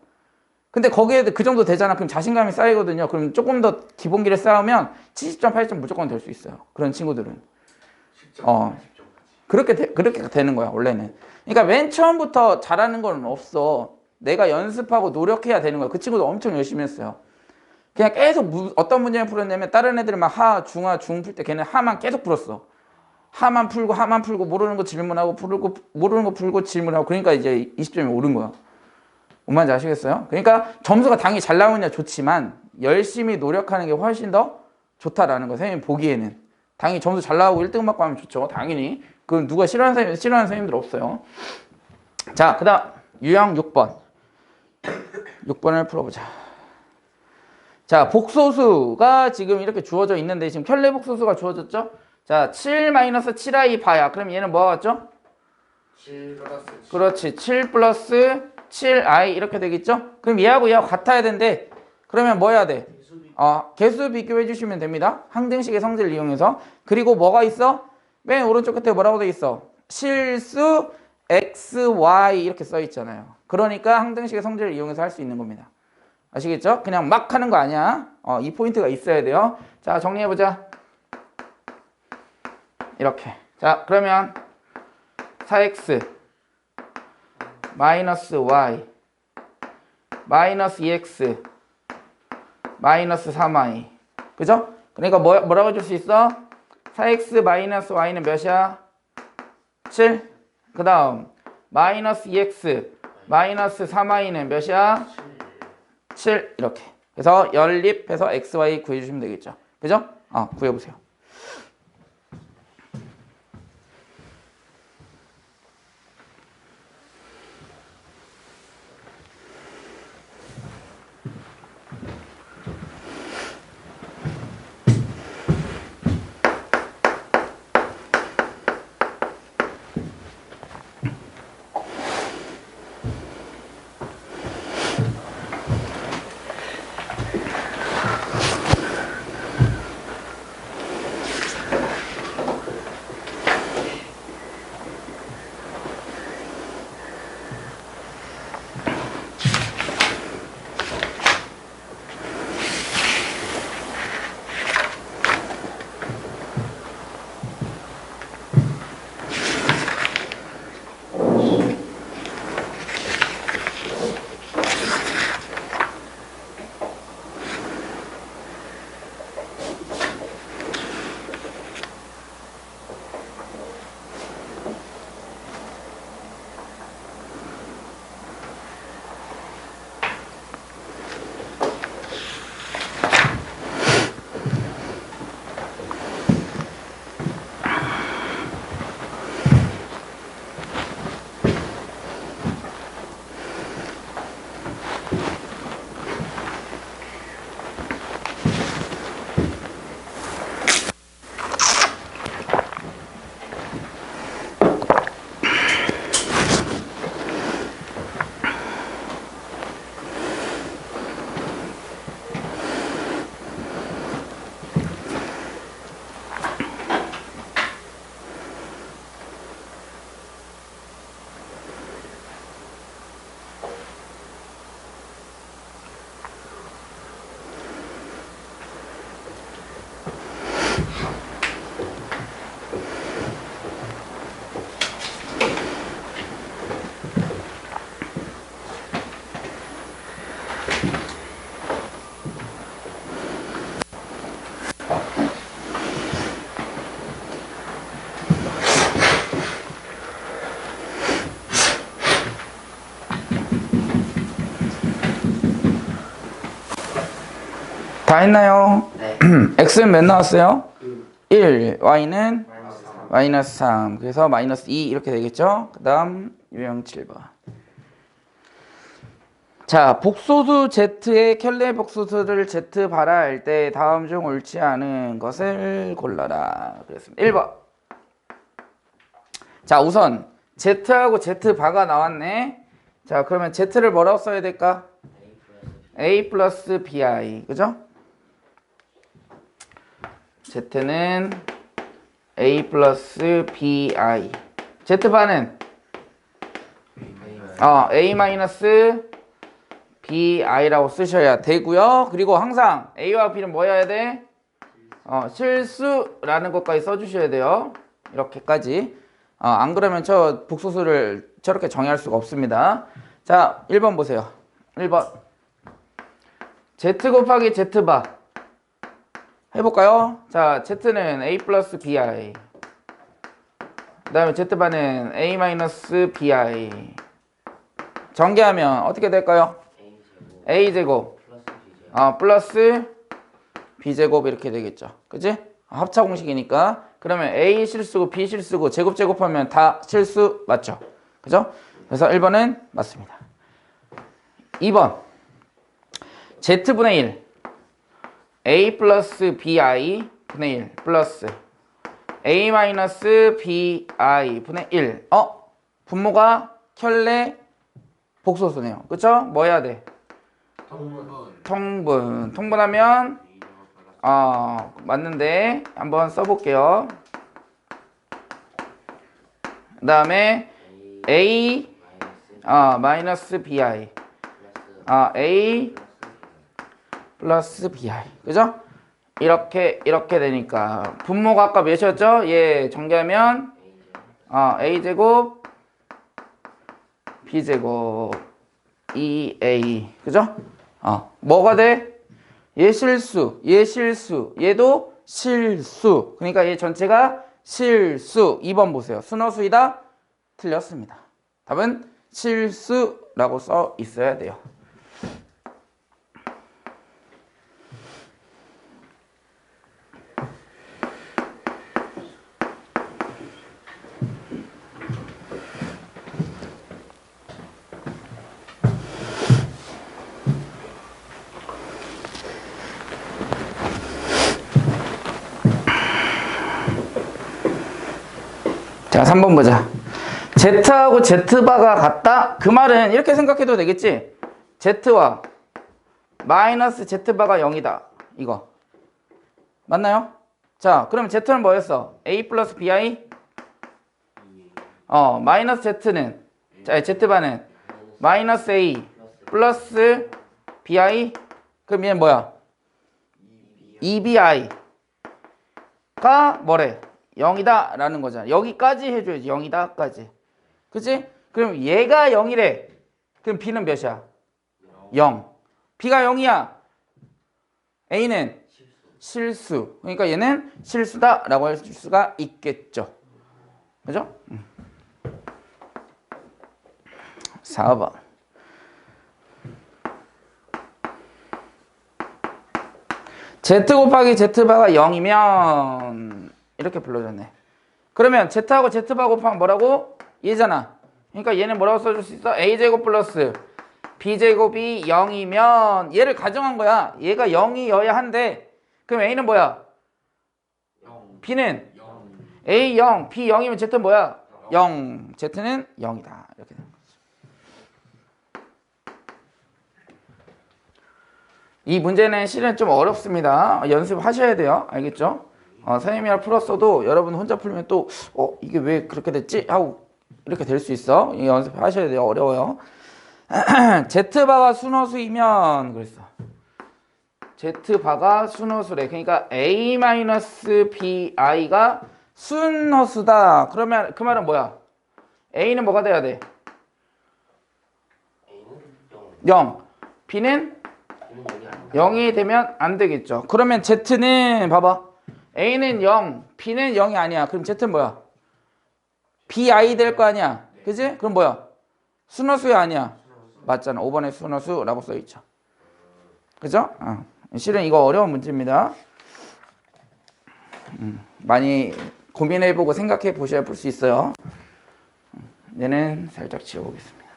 [SPEAKER 1] 근데 거기에 그 정도 되잖아. 그럼 자신감이 쌓이거든요. 그럼 조금 더 기본기를 쌓으면 70점, 80점 무조건 될 수 있어요. 그런 친구들은.
[SPEAKER 2] 10점,
[SPEAKER 1] 그렇게 되는 거야, 원래는. 그러니까 맨 처음부터 잘하는 건 없어. 내가 연습하고 노력해야 되는 거야. 그 친구도 엄청 열심히 했어요. 그냥 계속 어떤 문제를 풀었냐면 다른 애들은 막 하, 중하, 중 풀 때 걔는 하만 계속 풀었어. 하만 풀고 모르는 거 질문하고 모르는 거 풀고 질문하고 그러니까 이제 20점이 오른 거야. 뭔 말인지 아시겠어요? 그러니까 점수가 당연히 잘 나오냐 좋지만 열심히 노력하는 게 훨씬 더 좋다라는 거. 선생님 보기에는 당연히 점수 잘 나오고 1등 받고 하면 좋죠. 당연히. 그건 누가 싫어하는 선생님들 없어요. 자, 그 다음 유형 6번 6번을 풀어보자. 자, 복소수가 지금 이렇게 주어져 있는데 지금 켤레 복소수가 주어졌죠? 자, 7-7i 바야. 그럼 얘는 뭐가 같죠?
[SPEAKER 2] 7 플러스 7.
[SPEAKER 1] 그렇지. 7 플러스 7i 이렇게 되겠죠? 그럼 얘하고 같아야 되는데 그러면 뭐 해야 돼? 개수 비교해 주시면 됩니다. 항등식의 성질을 이용해서. 그리고 뭐가 있어? 맨 오른쪽 끝에 뭐라고 돼 있어? 실수 x, y 이렇게 써 있잖아요. 그러니까 항등식의 성질을 이용해서 할 수 있는 겁니다. 아시겠죠? 그냥 막 하는 거 아니야. 이 포인트가 있어야 돼요. 자, 정리해보자. 이렇게. 자, 그러면 4x 마이너스 y 마이너스 2x 마이너스 3y. 그죠? 그러니까 뭐라고 줄 수 있어? 4x 마이너스 y는 몇이야? 7. 그 다음 마이너스 2x 마이너스 3y는 몇이야? 7. 이렇게. 그래서 연립해서 xy 구해주시면 되겠죠. 그죠? 구해보세요. 다 했나요?
[SPEAKER 3] 네.
[SPEAKER 1] x는 몇 나왔어요? 1, y는
[SPEAKER 3] 마이너스 3.
[SPEAKER 1] 마이너스 3. 그래서 마이너스 2 이렇게 되겠죠? 그 다음 유형 7번. 자, 복소수 z의 켤레 복소수를 z 발화할 때 다음 중 옳지 않은 것을 골라라. 그랬습니다. 1번. 자, 우선 z하고 z 바가 나왔네. 자, 그러면 z를 뭐라고 써야 될까? a 플러스 bi. 그죠? z는 a 플러스 bi. z바는 a 마이너스 bi라고 쓰셔야 되고요. 그리고 항상 a와 b는 뭐여야 돼? 실수라는 것까지 써주셔야 돼요. 이렇게까지. 안 그러면 저 복소수를 저렇게 정의할 수가 없습니다. 자, 1번 보세요. 1번. z 곱하기 z바. 해볼까요? 자, z는 a 플러스 bi. 그 다음에 z바는 a 마이너스 bi. 전개하면 어떻게 될까요? a제곱 플러스 b제곱 이렇게 되겠죠. 그치? 합차 공식이니까. 그러면 a 실수고 b 실수고 제곱 제곱하면 다 실수 맞죠? 그죠? 그래서 1번은 맞습니다. 2번 z분의 1 a 플러스 bi 분의 1 플러스 a 마이너스 bi 분의 1. 분모가 켤레 복소수네요. 그쵸? 뭐 해야 돼? 통분하면 맞는데 한번 써볼게요. 그 다음에 a 마이너스 bi a 플러스 bi. 그죠? 이렇게 되니까 분모가 아까 몇이었죠? 예, 전개하면 a제곱 b제곱 2a. 그죠? 뭐가 돼? 얘 실수, 얘 실수, 얘도 실수. 그러니까 얘 전체가 실수. 2번 보세요. 순허수이다? 틀렸습니다. 답은 실수라고 써 있어야 돼요. 자, 3번 보자. Z하고 Z바가 같다? 그 말은 이렇게 생각해도 되겠지? Z와 마이너스 Z바가 0이다. 이거. 맞나요? 자, 그럼 Z는 뭐였어? A 플러스 BI? 마이너스 Z는, 자, Z바는 마이너스 A 플러스 BI? 그럼 얘는 뭐야? EBI가 뭐래? 0이다 라는 거잖아. 여기까지 해줘야지. 0이다까지. 그치? 그럼 얘가 0이래. 그럼 B는 몇이야? 0. B가 0이야. A는 실수. 그러니까 얘는 실수다 라고 할 수가 있겠죠. 그죠? 4번. Z 곱하기 Z바가 0이면 이렇게 불러줬네. 그러면 Z하고 Z바 곱하면 뭐라고? 얘잖아. 그러니까 얘는 뭐라고 써줄 수 있어? A제곱 플러스 B제곱이 0이면 얘를 가정한 거야. 얘가 0이어야 한대. 그럼 A는 뭐야?
[SPEAKER 3] 0.
[SPEAKER 1] B는
[SPEAKER 3] 0.
[SPEAKER 1] A 0, B 0이면 Z는 뭐야? 0. Z는 0이다. 이렇게 되는 거죠. 이 문제는 실은 좀 어렵습니다. 연습하셔야 돼요. 알겠죠? 선생님이랑 풀었어도 여러분 혼자 풀면 또 이게 왜 그렇게 됐지? 하고 이렇게 될 수 있어. 연습하셔야 돼요. 어려워요. Z바가 순허수이면 그랬어. Z바가 순허수래. 그러니까 A-BI가 순허수다. 그러면 그 말은 뭐야? A는 뭐가 돼야 돼?
[SPEAKER 3] A는
[SPEAKER 1] 0. B는
[SPEAKER 3] 0이 아닌가?
[SPEAKER 1] 0이 되면 안 되겠죠. 그러면 Z는 봐봐. A는 0, B는 0이 아니야. 그럼 Z는 뭐야? BI 될 거 아니야. 그지? 그럼 뭐야? 순허수야 아니야? 맞잖아. 5번에 순허수라고 써있죠. 그죠? 실은 이거 어려운 문제입니다. 많이 고민해보고 생각해 보셔야 풀 수 있어요. 얘는 살짝 지워보겠습니다.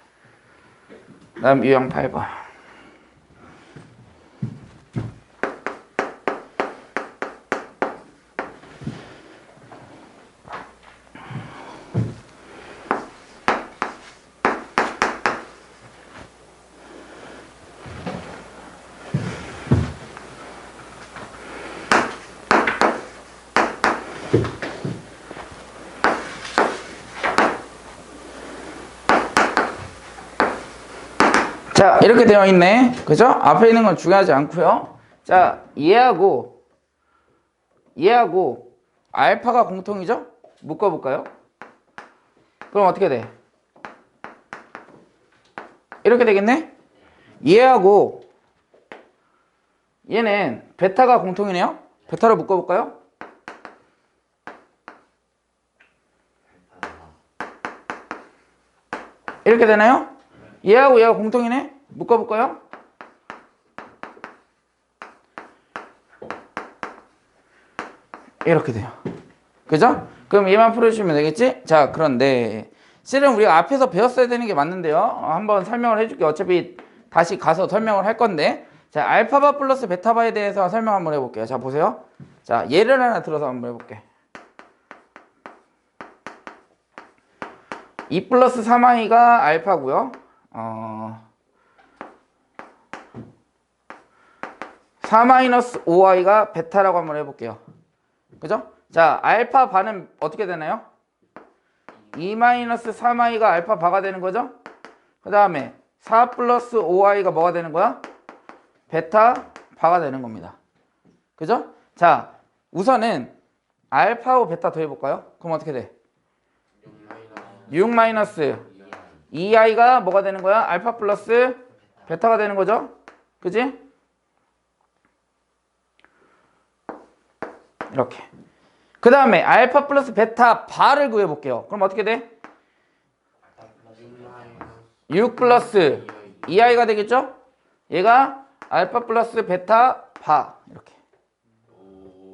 [SPEAKER 1] 다음 유형 8번. 자, 이렇게 되어 있네. 그죠? 앞에 있는 건 중요하지 않고요. 자, 얘하고 알파가 공통이죠? 묶어볼까요? 그럼 어떻게 돼? 이렇게 되겠네? 얘하고 얘는 베타가 공통이네요? 베타로 묶어볼까요? 이렇게 되나요? 얘하고 얘가 공통이네? 묶어볼까요? 이렇게 돼요. 그죠? 그럼 얘만 풀어주시면 되겠지? 자, 그런데 실은 우리가 앞에서 배웠어야 되는 게 맞는데요. 한번 설명을 해줄게요. 어차피 다시 가서 설명을 할 건데. 자, 알파바 플러스 베타바에 대해서 설명 한번 해볼게요. 자, 보세요. 자, 예를 하나 들어서 한번 해볼게. 2 플러스 3i가 알파고요. 4 마이너스 5i가 베타라고 한번 해볼게요. 그죠? 자, 알파 바는 어떻게 되나요? 2 마이너스 3i가 알파 바가 되는 거죠? 그 다음에 4 플러스 5i가 뭐가 되는 거야? 베타 바가 되는 겁니다. 그죠? 자, 우선은 알파하고 베타 더해볼까요? 그럼 어떻게 돼? 6 마이너스 2i가 뭐가 되는 거야? 알파 플러스 베타가 되는 거죠? 그지? 이렇게. 그 다음에 알파 플러스 베타 바를 구해볼게요. 그럼 어떻게 돼? 6 플러스 2i가 되겠죠? 얘가 알파 플러스 베타 바 이렇게.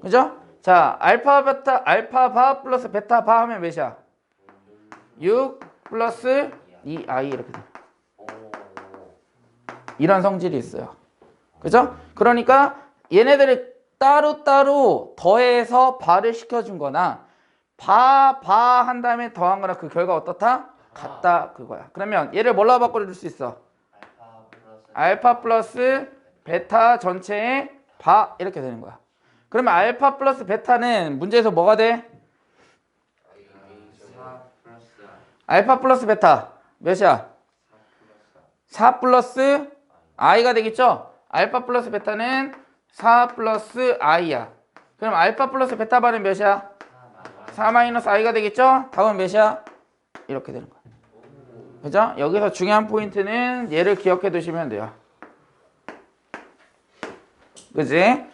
[SPEAKER 1] 그죠? 자, 알파 바 플러스 베타 바 하면 몇이야? 6 플러스 2i 이렇게 돼. 이런 성질이 있어요. 그죠? 그러니까 얘네들을 따로따로 더해서 바를 시켜준 거나 바 한 다음에 더한 거나 그 결과 어떻다? 같다 그거야. 그러면 얘를 뭘로 바꿔줄 수 있어? 알파 플러스 베타 전체의 바 이렇게 되는 거야. 그러면 알파 플러스 베타는 문제에서 뭐가 돼? 알파 플러스 베타 몇이야? 4 플러스 i가 되겠죠? 알파 플러스 베타는 4 플러스 i야. 그럼 알파 플러스 베타 바는 몇이야? 4 마이너스 i가 되겠죠? 답은 몇이야? 이렇게 되는 거야. 그죠? 여기서 중요한 포인트는 얘를 기억해 두시면 돼요. 그지?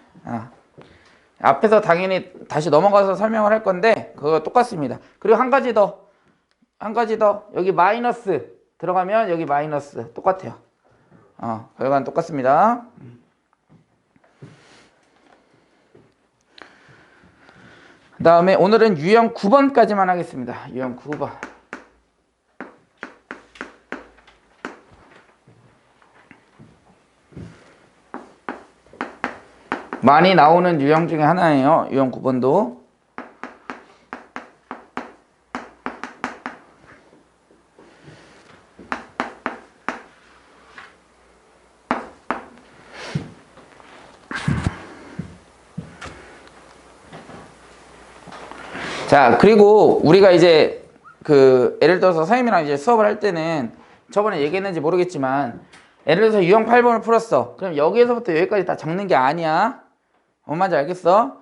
[SPEAKER 1] 앞에서 당연히 다시 넘어가서 설명을 할 건데 그거 똑같습니다. 그리고 한 가지 더 여기 마이너스 들어가면 여기 마이너스 똑같아요. 결과는 똑같습니다. 그 다음에 오늘은 유형 9번까지만 하겠습니다. 유형 9번. 많이 나오는 유형 중에 하나예요. 유형 9번도. 자, 그리고 우리가 이제 예를 들어서 선생님이랑 이제 수업을 할 때는 저번에 얘기했는지 모르겠지만 예를 들어서 유형 8번을 풀었어. 그럼 여기에서부터 여기까지 다 적는 게 아니야. 뭔 말인지 알겠어?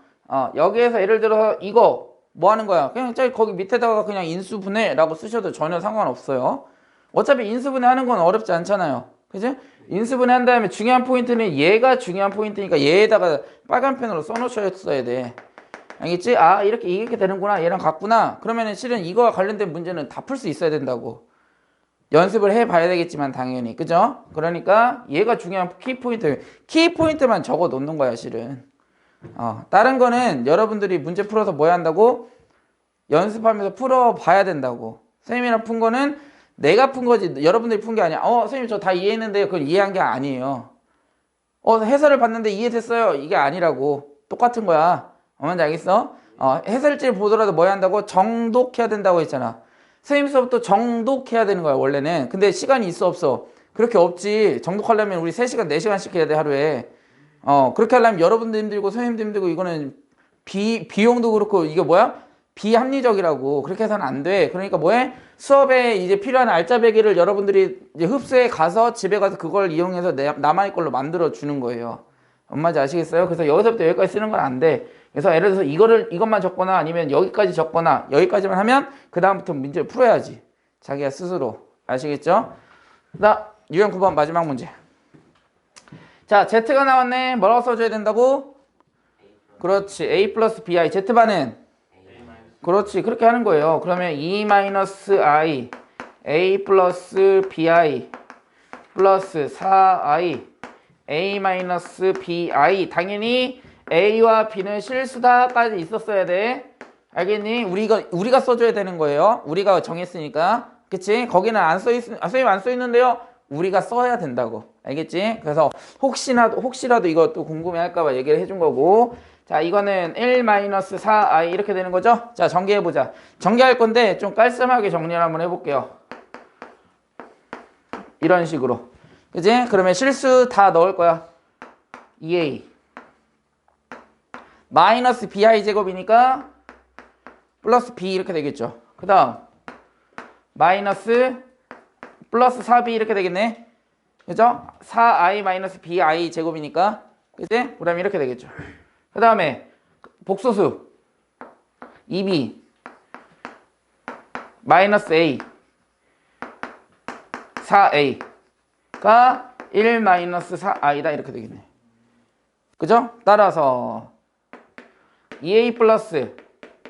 [SPEAKER 1] 여기에서 예를 들어서 이거 뭐 하는 거야? 그냥 거기 밑에다가 그냥 인수분해라고 쓰셔도 전혀 상관없어요. 어차피 인수분해 하는 건 어렵지 않잖아요. 그지? 인수분해 한 다음에 중요한 포인트는 얘가 중요한 포인트니까 얘에다가 빨간 펜으로 써놓으셨어야 돼. 알겠지? 이렇게 되는구나. 얘랑 같구나. 그러면은 실은 이거와 관련된 문제는 다 풀 수 있어야 된다고. 연습을 해봐야 되겠지만 당연히. 그죠? 그러니까 얘가 중요한 키포인트만 적어 놓는 거야 실은. 다른 거는 여러분들이 문제 풀어서 뭐 해야 한다고? 연습하면서 풀어봐야 된다고. 선생님이랑 푼 거는 내가 푼 거지 여러분들이 푼 게 아니야. 선생님 저 다 이해했는데요. 그건 이해한 게 아니에요. 해설을 봤는데 이해됐어요. 이게 아니라고. 똑같은 거야. 뭔지 알겠어? 해설지를 보더라도 뭐 해야 한다고? 정독해야 된다고 했잖아. 선생님 수업도 정독해야 되는 거야 원래는. 근데 시간이 있어 없어? 그렇게 없지. 정독하려면 우리 3시간 4시간씩 해야 돼 하루에. 그렇게 하려면 여러분도 힘들고 선생님도 힘들고 이거는 비용도 그렇고 이게 뭐야? 비합리적이라고. 그렇게 해서는 안 돼. 그러니까 뭐해? 수업에 이제 필요한 알짜배기를 여러분들이 이제 흡수해 가서 집에 가서 그걸 이용해서 나만의 걸로 만들어 주는 거예요. 뭔 말인지 아시겠어요? 그래서 여기서부터 여기까지 쓰는 건 안 돼. 그래서 예를 들어서 이것만 적거나 아니면 여기까지 적거나 여기까지만 하면 그 다음부터 문제를 풀어야지. 자기가 스스로. 아시겠죠? 유형 9번 마지막 문제. 자, Z가 나왔네. 뭐라고 써줘야 된다고? 그렇지. A 플러스 BI. Z반은? 그렇지. 그렇게 하는 거예요. 그러면 E-I A 플러스 BI 플러스 4I A 마이너스 BI. 당연히 A와 B는 실수다까지 있었어야 돼. 알겠니? 우리가 써줘야 되는 거예요. 우리가 정했으니까. 그치? 거기는 선생님 안 써있는데요. 우리가 써야 된다고. 알겠지? 그래서 혹시라도 이것도 궁금해 할까봐 얘기를 해준 거고. 자, 이거는 1-4i 이렇게 되는 거죠? 자, 전개해보자. 전개할 건데 좀 깔끔하게 정리를 한번 해볼게요. 이런 식으로. 그치? 그러면 실수 다 넣을 거야. 2a 마이너스 bi 제곱이니까 플러스 b 이렇게 되겠죠. 그 다음 마이너스 플러스 4b 이렇게 되겠네. 그죠? 4i 마이너스 bi 제곱이니까. 그치? 그럼 이렇게 되겠죠. 그 다음에 복소수 2b 마이너스 a 4a가 1 마이너스 4i다 이렇게 되겠네. 그죠? 따라서 2A 플러스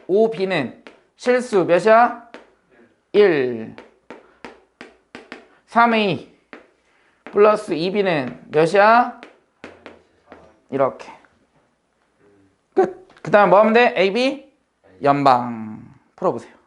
[SPEAKER 1] 5B는 실수 몇이야? 1. 3A 플러스 2B는 몇이야? 이렇게. 끝. 그 다음 뭐 하면 돼? AB? 연방. 풀어보세요.